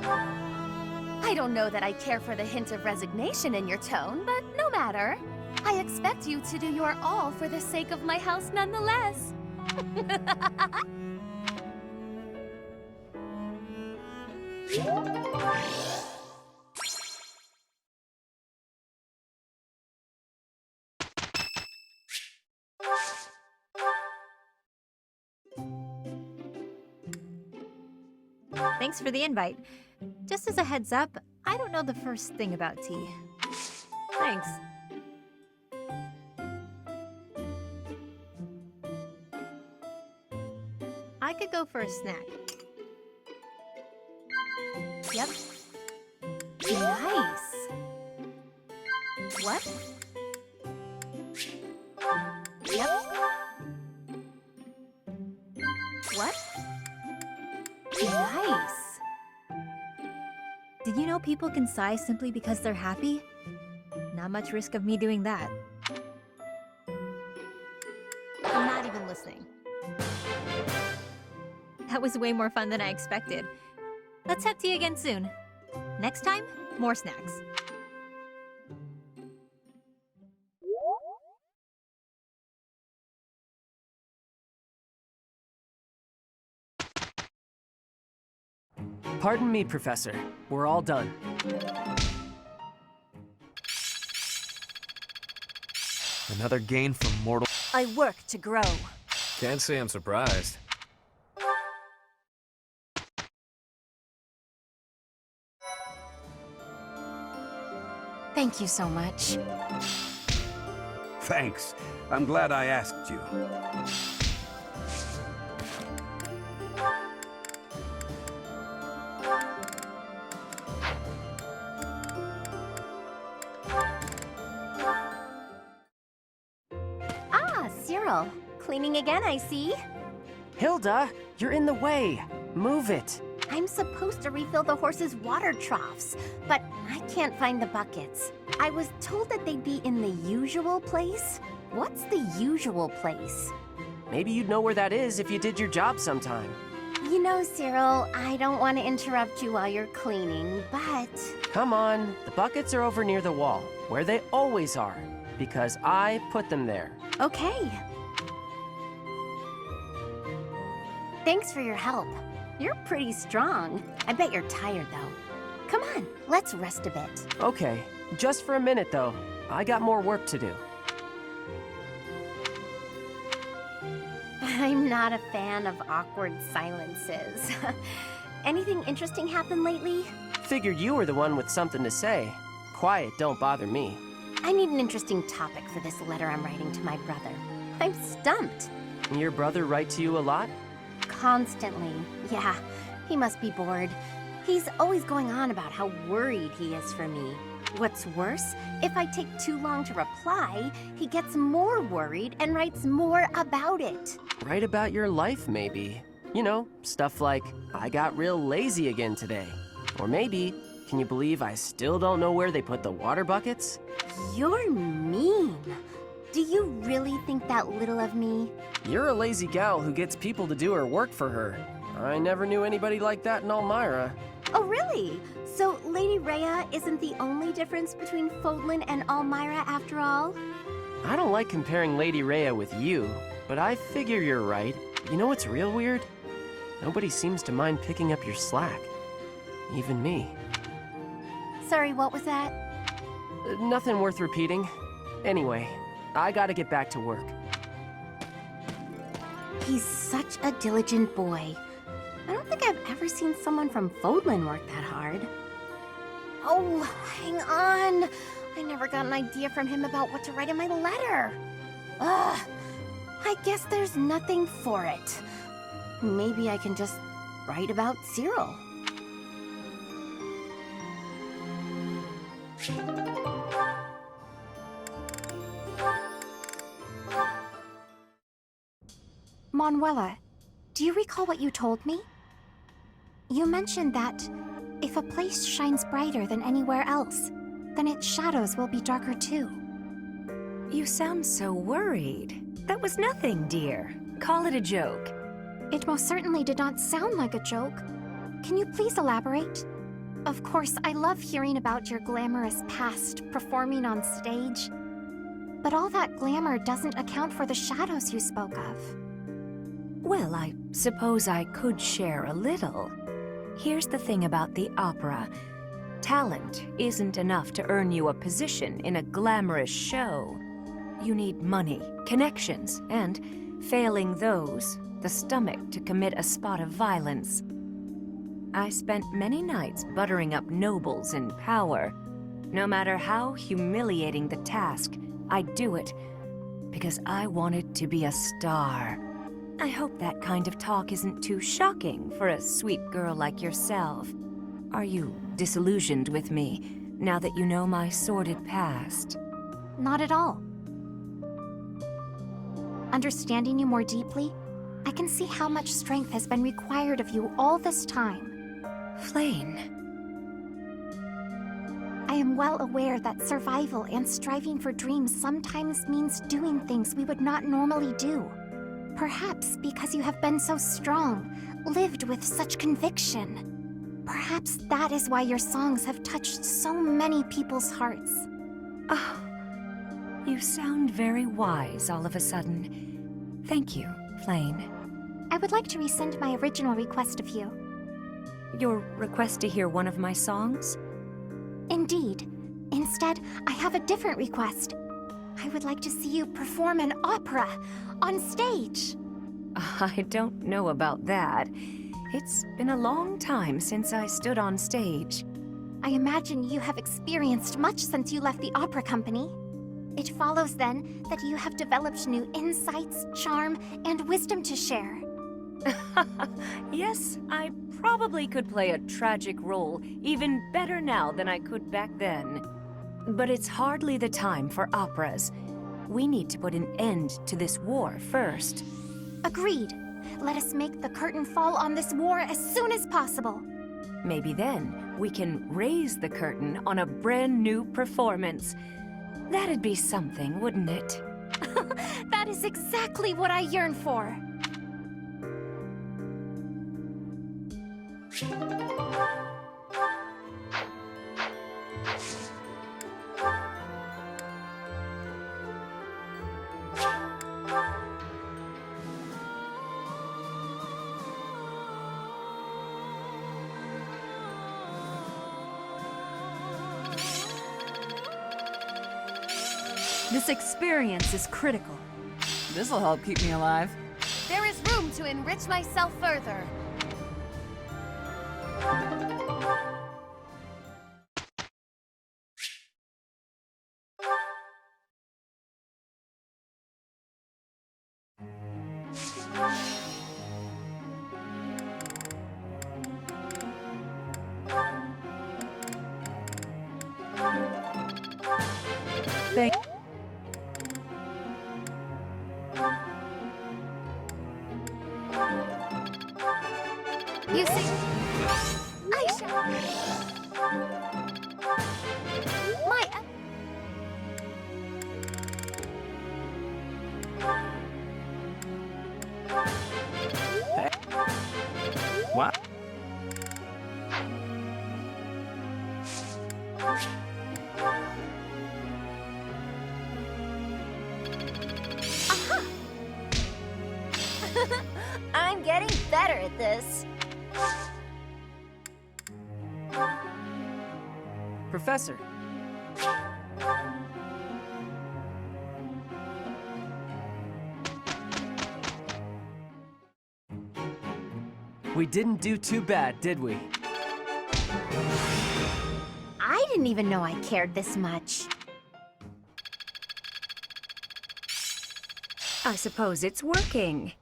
S13: I don't know that I care for the hint of resignation in your tone, but no matter. I expect you to do your all for the sake of my house nonetheless.
S12: Thanks for the invite. Just as a heads up, I don't know the first thing about tea. Thanks. I could go for a snack. Yep.
S13: Nice. What? Yep. What? Nice.
S12: Did you know people can sigh simply because they're happy? Not much risk of me doing that. I'm not even listening. That was way more fun than I expected. Let's have tea again soon. Next time, more snacks.
S3: Pardon me, Professor. We're all done.
S6: Another gain from mortal...
S2: I work to grow.
S19: Can't say I'm surprised.
S10: Thank you so much.
S15: Thanks. I'm glad I asked you.
S11: Myla+Cyril. Cleaning again, I see.
S3: Hilda, you're in the way. Move it.
S11: I'm supposed to refill the horses' water troughs, but I can't find the buckets. I was told that they'd be in the usual place. What's the usual place?
S3: Maybe you'd know where that is if you did your job sometime.
S11: You know, Cyril, I don't want to interrupt you while you're cleaning, but...
S3: Come on, the buckets are over near the wall, where they always are, because I put them there.
S11: Okay. Thanks for your help. You're pretty strong. I bet you're tired, though. Come on, let's rest a bit.
S3: Okay, just for a minute, though. I got more work to do.
S11: I'm not a fan of awkward silences. Anything interesting happened lately?
S3: Figured you were the one with something to say. Quiet don't bother me.
S11: I need an interesting topic for this letter I'm writing to my brother. I'm stumped.
S3: Your brother write to you a lot?
S11: Constantly. Yeah, he must be bored. He's always going on about how worried he is for me. What's worse, if I take too long to reply, he gets more worried and writes more about it.
S3: Write about your life, maybe. You know, stuff like, I got real lazy again today. Or maybe, can you believe I still don't know where they put the water buckets?
S11: You're mean. Do you really think that little of me?
S3: You're a lazy gal who gets people to do her work for her. I never knew anybody like that in Elmira.
S11: Oh, really? So Lady Rhea isn't the only difference between Fodlan and Elmira after all?
S3: I don't like comparing Lady Rhea with you, but I figure you're right. You know what's real weird? Nobody seems to mind picking up your slack. Even me.
S11: Sorry, what was that?
S3: Nothing worth repeating. Anyway, I gotta get back to work.
S11: He's such a diligent boy. I don't think I've ever seen someone from Fodlan work that hard. Oh, hang on. I never got an idea from him about what to write in my letter. Ugh. I guess there's nothing for it. Maybe I can just write about Cyril.
S4: Manuela, do you recall what you told me? You mentioned that if a place shines brighter than anywhere else, then its shadows will be darker too.
S18: You sound so worried. That was nothing, dear. Call it a joke.
S4: It most certainly did not sound like a joke. Can you please elaborate? Of course, I love hearing about your glamorous past performing on stage. But all that glamour doesn't account for the shadows you spoke of.
S18: Well, I suppose I could share a little. Here's the thing about the opera. Talent isn't enough to earn you a position in a glamorous show. You need money, connections, and, failing those, the stomach to commit a spot of violence. I spent many nights buttering up nobles in power. No matter how humiliating the task, I'd do it, because I wanted to be a star. I hope that kind of talk isn't too shocking for a sweet girl like yourself. Are you disillusioned with me, now that you know my sordid past?
S4: Not at all. Understanding you more deeply, I can see how much strength has been required of you all this time.
S18: Flayn.
S4: I am well aware that survival and striving for dreams sometimes means doing things we would not normally do. Perhaps because you have been so strong, lived with such conviction. Perhaps that is why your songs have touched so many people's hearts.
S18: Oh, you sound very wise all of a sudden. Thank you, Flayn.
S4: I would like to rescind my original request of you.
S18: Your request to hear one of my songs?
S4: Indeed. Instead, I have a different request. I would like to see you perform an opera on stage.
S18: I don't know about that. It's been a long time since I stood on stage.
S4: I imagine you have experienced much since you left the opera company. It follows then that you have developed new insights, charm, and wisdom to share.
S18: Yes, I probably could play a tragic role even better now than I could back then. But it's hardly the time for operas. we need to put an end to this war first.
S13: Agreed. Let us make the curtain fall on this war as soon as possible.
S18: Maybe then we can raise the curtain on a brand new performance. That'd be something, wouldn't it?
S13: That is exactly what I yearn for.
S2: This experience is critical. This'll help keep me alive.
S13: There is room to enrich myself further.
S2: Thank
S13: You see, I shall.
S6: What?
S13: Aha! I'm getting better at this.
S2: Professor.
S3: We didn't do too bad, did we?
S11: I didn't even know I cared this much.
S18: I suppose it's working.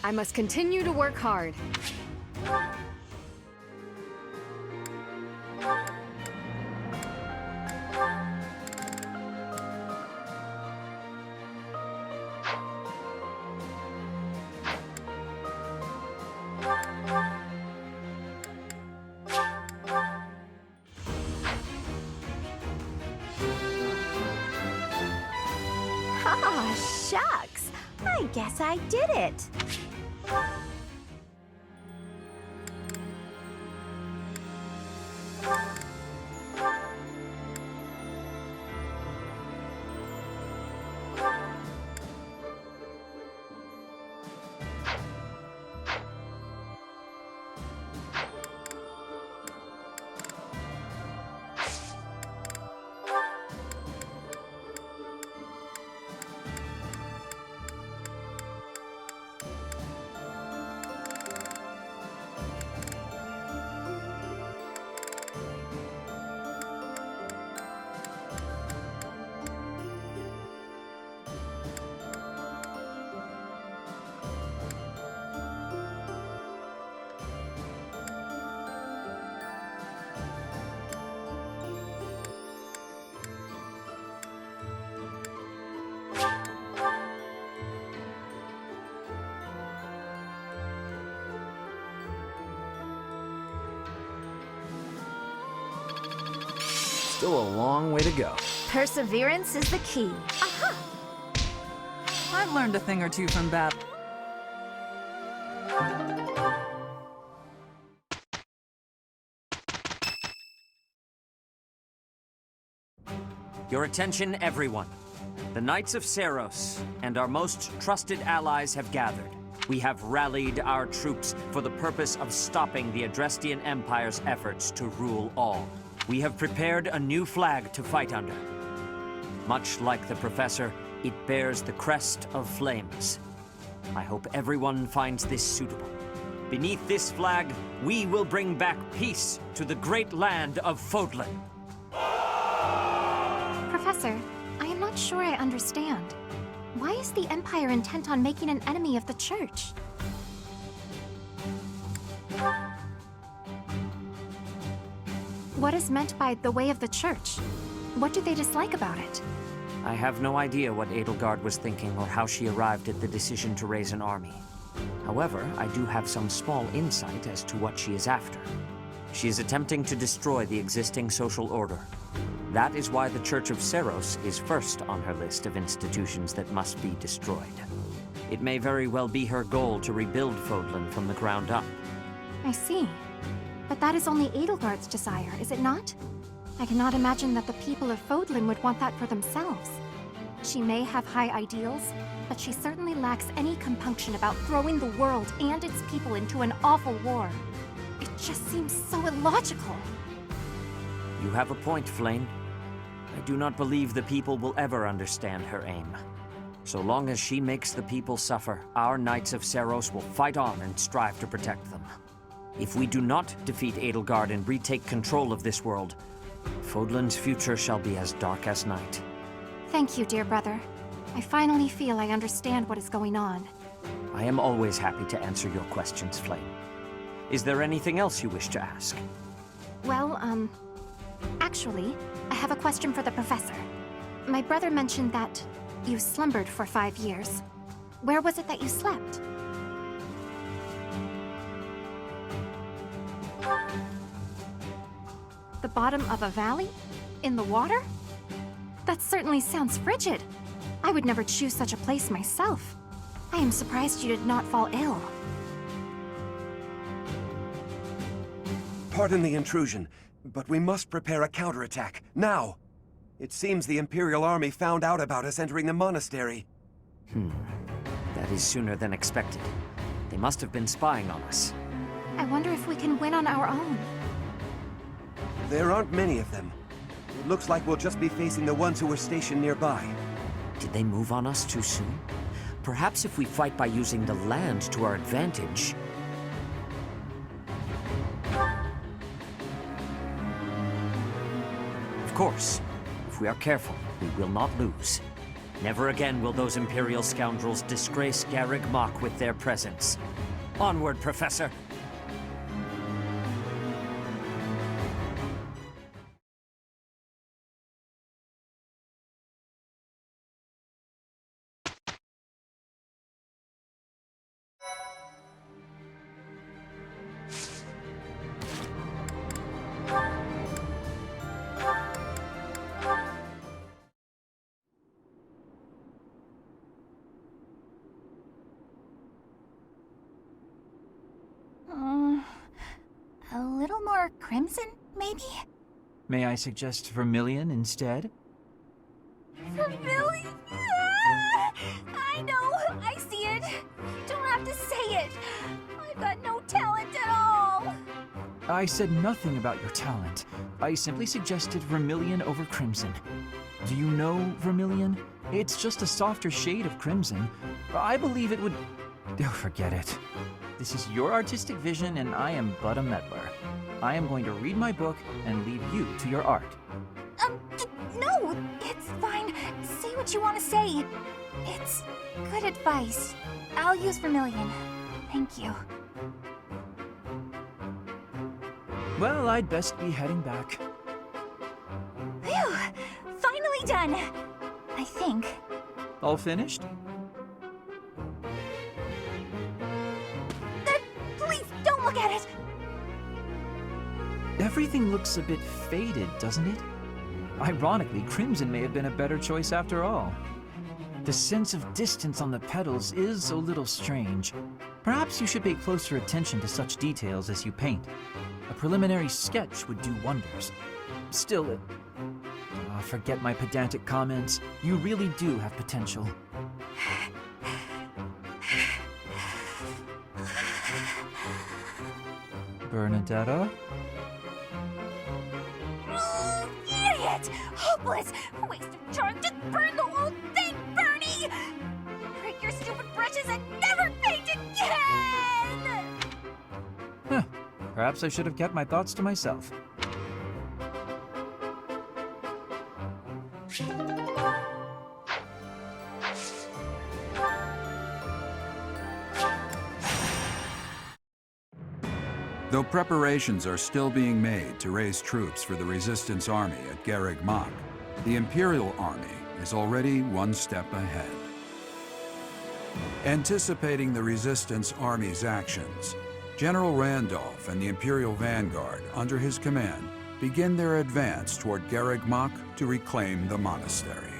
S7: I must continue to work hard.
S11: Ah, shucks. I guess I did it.
S6: Still a long way to go.
S13: Perseverance is the key. Aha!
S2: I've learned a thing or two from battle.
S5: Your attention, everyone. The Knights of Seiros and our most trusted allies have gathered. We have rallied our troops for the purpose of stopping the Adrestian Empire's efforts to rule all. We have prepared a new flag to fight under. Much like the Professor, it bears the Crest of Flames. I hope everyone finds this suitable. Beneath this flag, we will bring back peace to the great land of Fodlan.
S10: Professor, I am not sure I understand. Why is the Empire intent on making an enemy of the Church? What is meant by the way of the Church? What do they dislike about it?
S5: I have no idea what Edelgard was thinking or how she arrived at the decision to raise an army. However, I do have some small insight as to what she is after. She is attempting to destroy the existing social order. That is why the Church of Seiros is first on her list of institutions that must be destroyed. It may very well be her goal to rebuild Fodlan from the ground up.
S10: I see. But that is only Edelgard's desire, is it not? I cannot imagine that the people of Fodlan would want that for themselves. She may have high ideals, but she certainly lacks any compunction about throwing the world and its people into an awful war. It just seems so illogical.
S5: You have a point, Flayn. I do not believe the people will ever understand her aim. So long as she makes the people suffer, our Knights of Seiros will fight on and strive to protect them. If we do not defeat Edelgard and retake control of this world, Fodlan's future shall be as dark as night.
S10: Thank you, dear brother. I finally feel I understand what is going on.
S5: I am always happy to answer your questions, Flayn. Is there anything else you wish to ask?
S10: Well, actually, I have a question for the professor. My brother mentioned that you slumbered for 5 years. Where was it that you slept? The bottom of a valley? In the water? That certainly sounds frigid. I would never choose such a place myself. I am surprised you did not fall ill.
S16: Pardon the intrusion, but we must prepare a counterattack, now! It seems the Imperial Army found out about us entering the monastery.
S5: That is sooner than expected. They must have been spying on us.
S10: I wonder if we can win on our own.
S16: There aren't many of them. It looks like we'll just be facing the ones who were stationed nearby.
S5: Did they move on us too soon? Perhaps if we fight by using the land to our advantage... Of course. If we are careful, we will not lose. Never again will those Imperial scoundrels disgrace Garreg Mach with their presence. Onward, Professor!
S10: A little more crimson, maybe?
S8: May I suggest vermilion instead?
S13: Vermilion? I know! I see it! You don't have to say it! I've got no talent at all!
S8: I said nothing about your talent. I simply suggested vermilion over crimson. Do you know vermilion? It's just a softer shade of crimson. I believe it would... Oh, forget it. This is your artistic vision and I am but a meddler. I am going to read my book and leave you to your art.
S10: No! It's fine. Say what you want to say. It's good advice. I'll use vermilion. Thank you.
S8: Well, I'd best be heading back.
S10: Phew! Finally done! I think.
S8: All finished?
S10: Please, don't look at it!
S8: Everything looks a bit faded, doesn't it? Ironically, crimson may have been a better choice after all. The sense of distance on the petals is a little strange. Perhaps you should pay closer attention to such details as you paint. A preliminary sketch would do wonders. Still, forget my pedantic comments. You really do have potential. Bernadetta?
S13: Idiot! Hopeless! Waste of charm! Just burn the whole thing, Bernie! Break your stupid brushes and never paint again!
S8: Huh. Perhaps I should have kept my thoughts to myself.
S1: Though preparations are still being made to raise troops for the resistance army at Garreg Mach, the Imperial Army is already one step ahead. Anticipating the resistance army's actions, General Randolph and the Imperial Vanguard, under his command, begin their advance toward Garreg Mach to reclaim the monastery.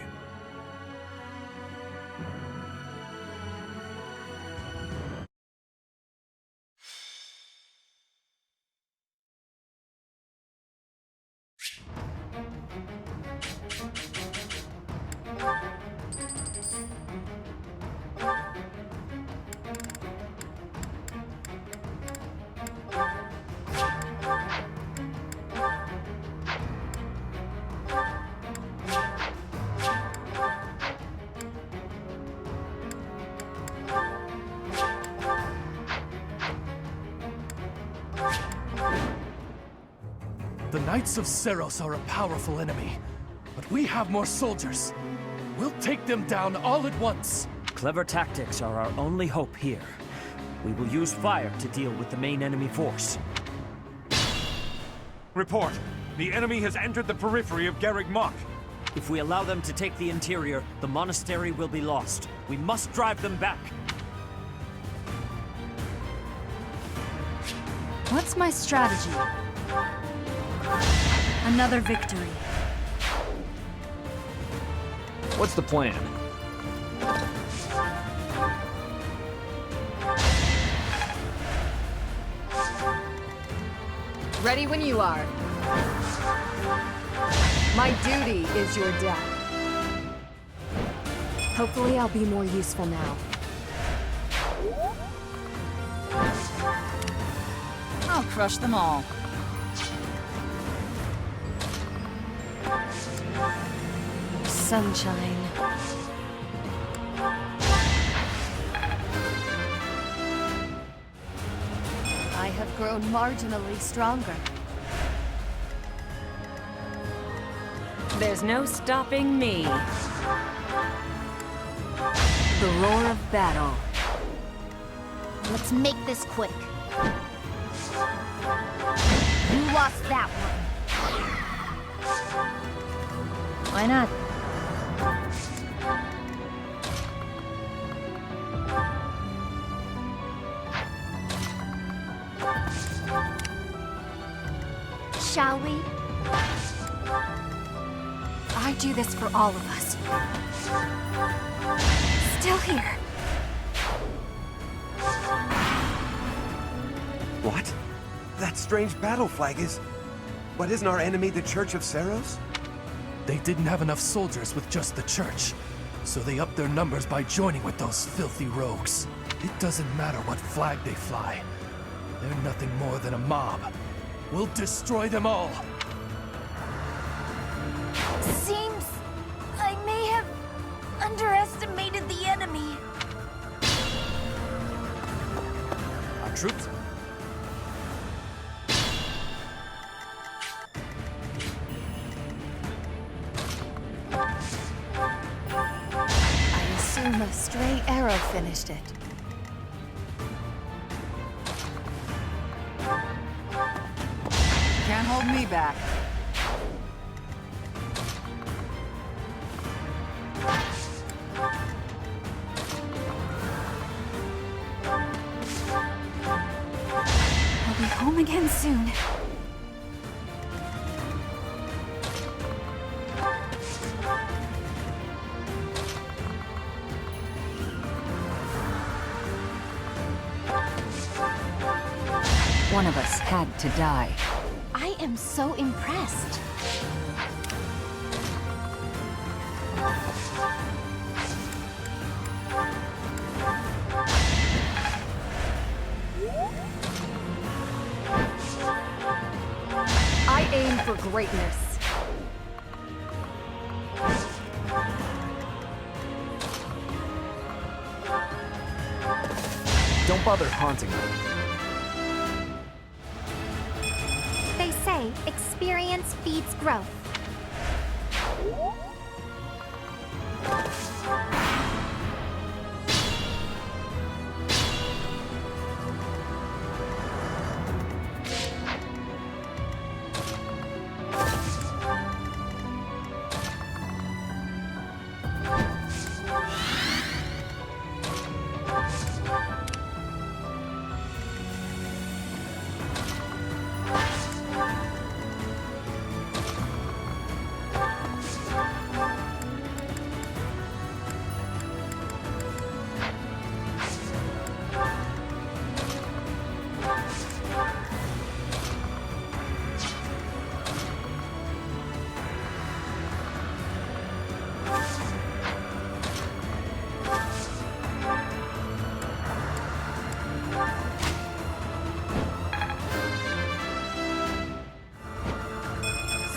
S20: The Knights of Seiros are a powerful enemy, but we have more soldiers. We'll take them down all at once.
S5: Clever tactics are our only hope here. We will use fire to deal with the main enemy force.
S15: Report. The enemy has entered the periphery of Garreg Mach.
S5: If we allow them to take the interior, the monastery will be lost. We must drive them back.
S10: What's my strategy? Another victory.
S8: What's the plan?
S7: Ready when you are. My duty is your death. Hopefully I'll be more useful now.
S2: I'll crush them all.
S7: Sunshine. I have grown marginally stronger.
S18: There's no stopping me.
S7: The roar of battle.
S4: Let's make this quick. You lost that one.
S12: Why not?
S4: Shall we?
S10: I do this for all of us. Still here.
S16: What? That strange battle flag is... But isn't our enemy the Church of Seiros?
S20: They didn't have enough soldiers with just the church, so they upped their numbers by joining with those filthy rogues. It doesn't matter what flag they fly. They're nothing more than a mob. We'll destroy them all!
S13: Seems I may have underestimated the enemy.
S5: Our troops...
S7: I assume a stray arrow finished it.
S2: Can't hold me back.
S10: I'll be home again soon.
S14: One of us had to die.
S11: I am so impressed.
S7: greatness.
S6: Don't bother haunting me.
S13: They say experience feeds growth.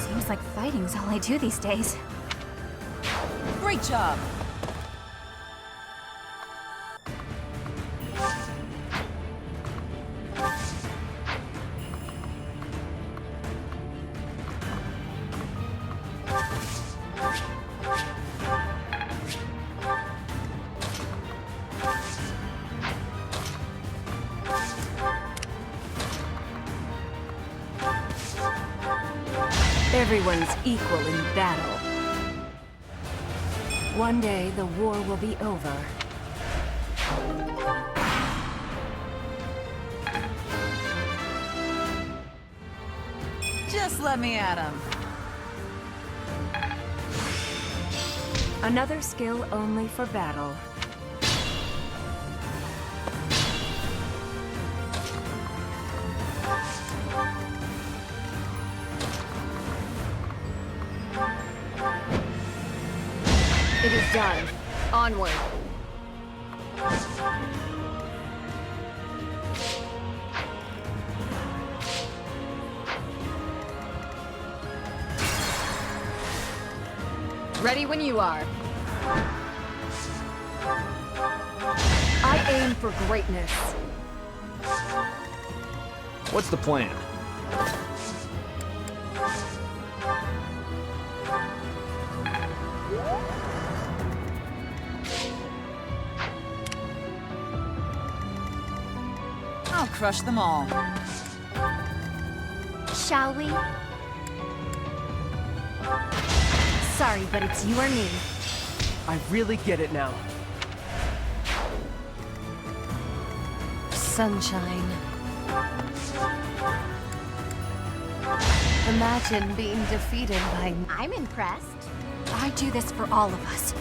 S10: Seems like fighting's all I do these days.
S2: Great job!
S18: Everyone's equal in battle. One day, the war will be over.
S2: Just let me at him.
S18: Another skill only for battle.
S7: It is done. Onward. Ready when you are. I aim for greatness.
S6: What's the plan?
S2: I'll crush them all.
S13: Shall we? Sorry, but it's you or me.
S3: I really get it now.
S7: Sunshine. Imagine being defeated by...
S13: I'm impressed.
S10: I do this for all of us.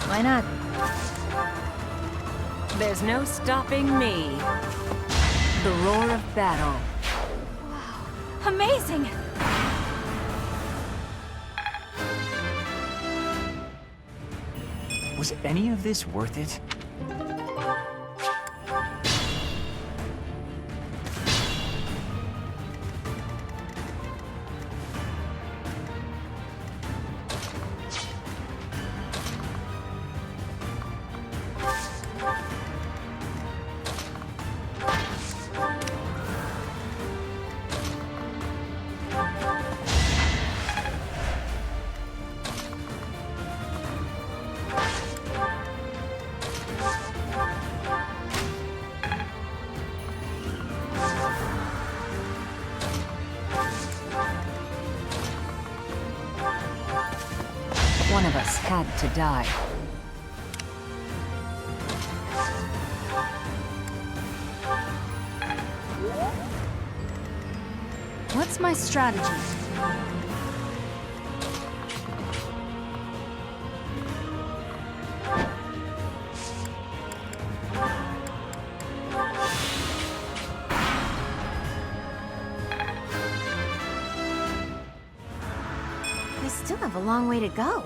S2: Why not?
S18: There's no stopping me. The roar of battle.
S10: Amazing!
S8: Was any of this worth it?
S18: One of us had to die.
S10: What's my strategy?
S11: We still have a long way to go.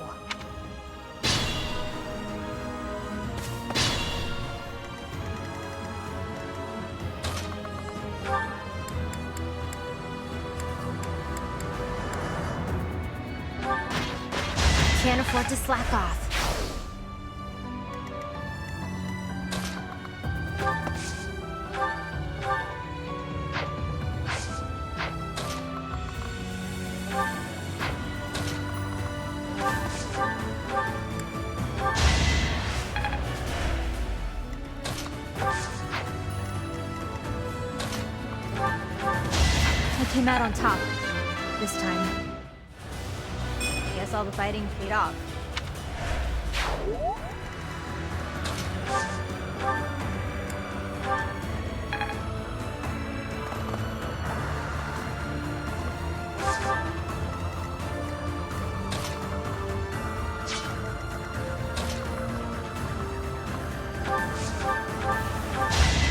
S11: afford to slack off.
S12: I came out on top. This time. Guess all the fighting paid off.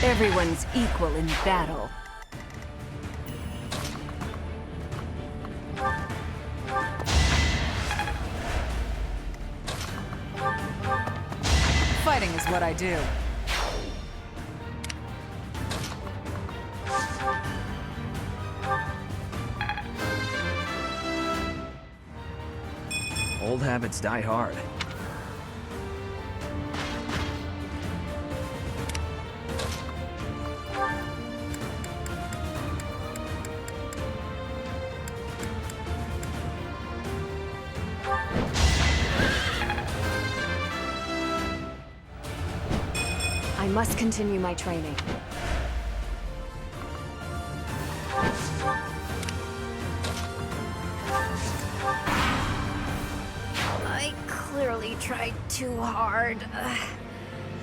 S18: Everyone's equal in battle.
S2: Fighting is what I do.
S6: Old habits die hard.
S7: I must continue my training.
S11: I clearly tried too hard.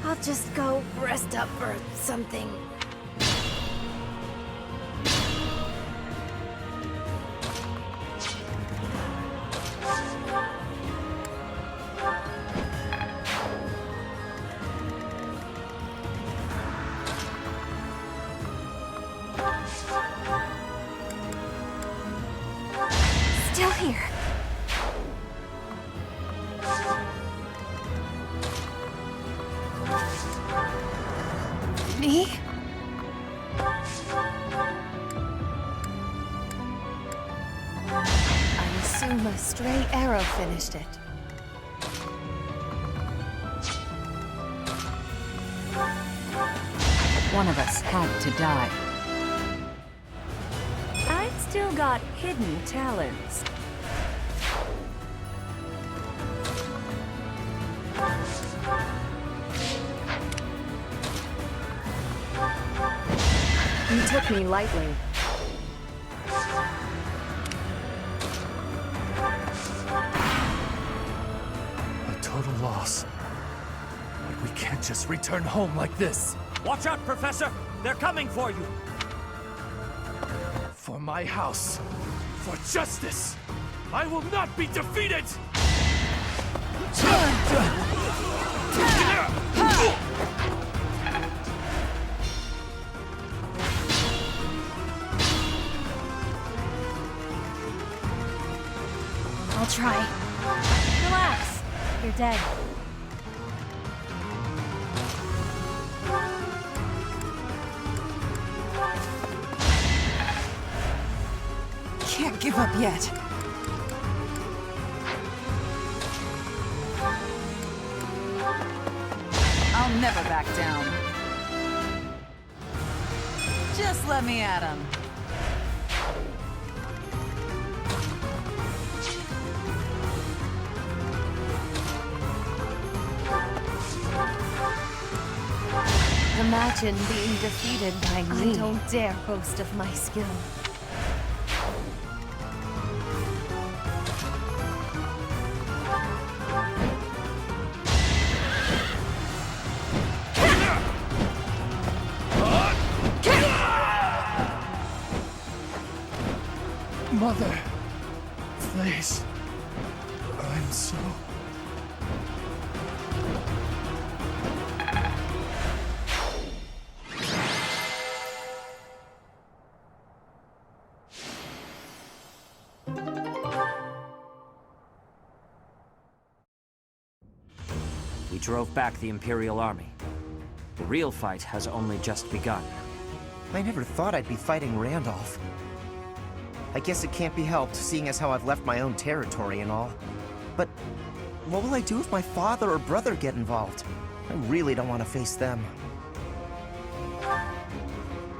S11: I'll just go rest up or something. Still here. Me?
S7: I assume a stray arrow finished it.
S14: One of us had to die.
S18: I've still got hidden talents.
S7: You took me lightly.
S20: A total loss. But we can't just return home like this.
S5: Watch out, Professor! They're coming for you!
S20: For my house. For justice. I will not be defeated!
S12: I'll try. Relax. You're dead.
S2: Can't give up yet. I'll never back down. Just let me at him.
S7: Imagine being defeated by me.
S13: I don't dare boast of my skill.
S20: Mother, please. I'm so...
S5: We drove back the Imperial Army. The real fight has only just begun.
S9: I never thought I'd be fighting Randolph. I guess it can't be helped, seeing as how I've left my own territory and all. But what will I do if my father or brother get involved? I really don't want to face them.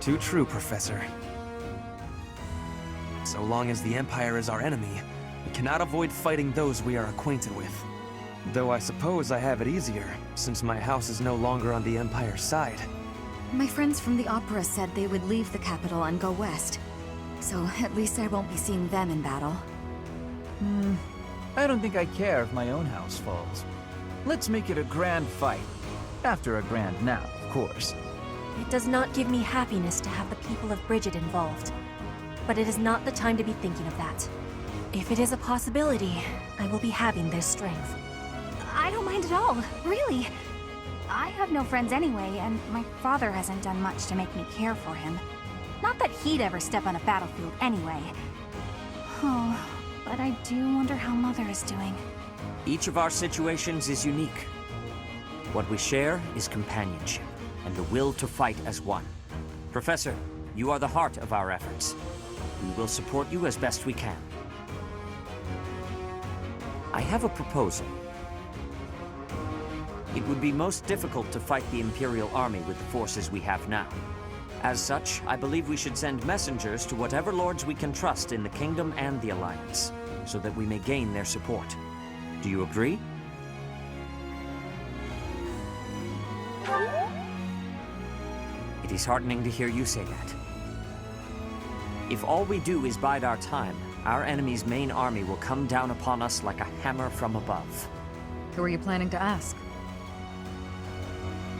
S6: Too true, Professor. So long as the Empire is our enemy, we cannot avoid fighting those we are acquainted with. Though I suppose I have it easier, since my house is no longer on the Empire's side.
S10: My friends from the opera said they would leave the capital and go west. So at least I won't be seeing them in battle.
S8: I don't think I care if my own house falls. Let's make it a grand fight. After a grand nap, of course.
S21: It does not give me happiness to have the people of Bridget involved. But it is not the time to be thinking of that. If it is a possibility, I will be having their strength.
S10: I don't mind at all, really. I have no friends anyway, and my father hasn't done much to make me care for him. Not that he'd ever step on a battlefield anyway. Oh, but I do wonder how Mother is doing.
S5: Each of our situations is unique. What we share is companionship, and the will to fight as one. Professor, you are the heart of our efforts. We will support you as best we can. I have a proposal. It would be most difficult to fight the Imperial Army with the forces we have now. As such, I believe we should send messengers to whatever lords we can trust in the Kingdom and the Alliance, so that we may gain their support. Do you agree? It is heartening to hear you say that. If all we do is bide our time, our enemy's main army will come down upon us like a hammer from above.
S2: Who are you planning to ask?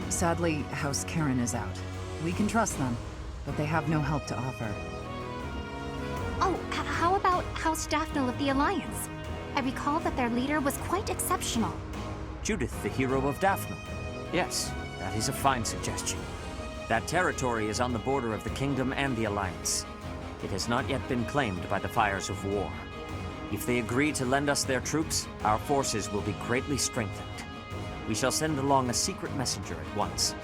S2: Sadly, House Karen is out. We can trust them, but they have no help to offer.
S4: Oh, how about House Daphne of the Alliance? I recall that their leader was quite exceptional.
S5: Judith, the hero of Daphne. Yes, that is a fine suggestion. That territory is on the border of the Kingdom and the Alliance. It has not yet been claimed by the fires of war. If they agree to lend us their troops, our forces will be greatly strengthened. We shall send along a secret messenger at once.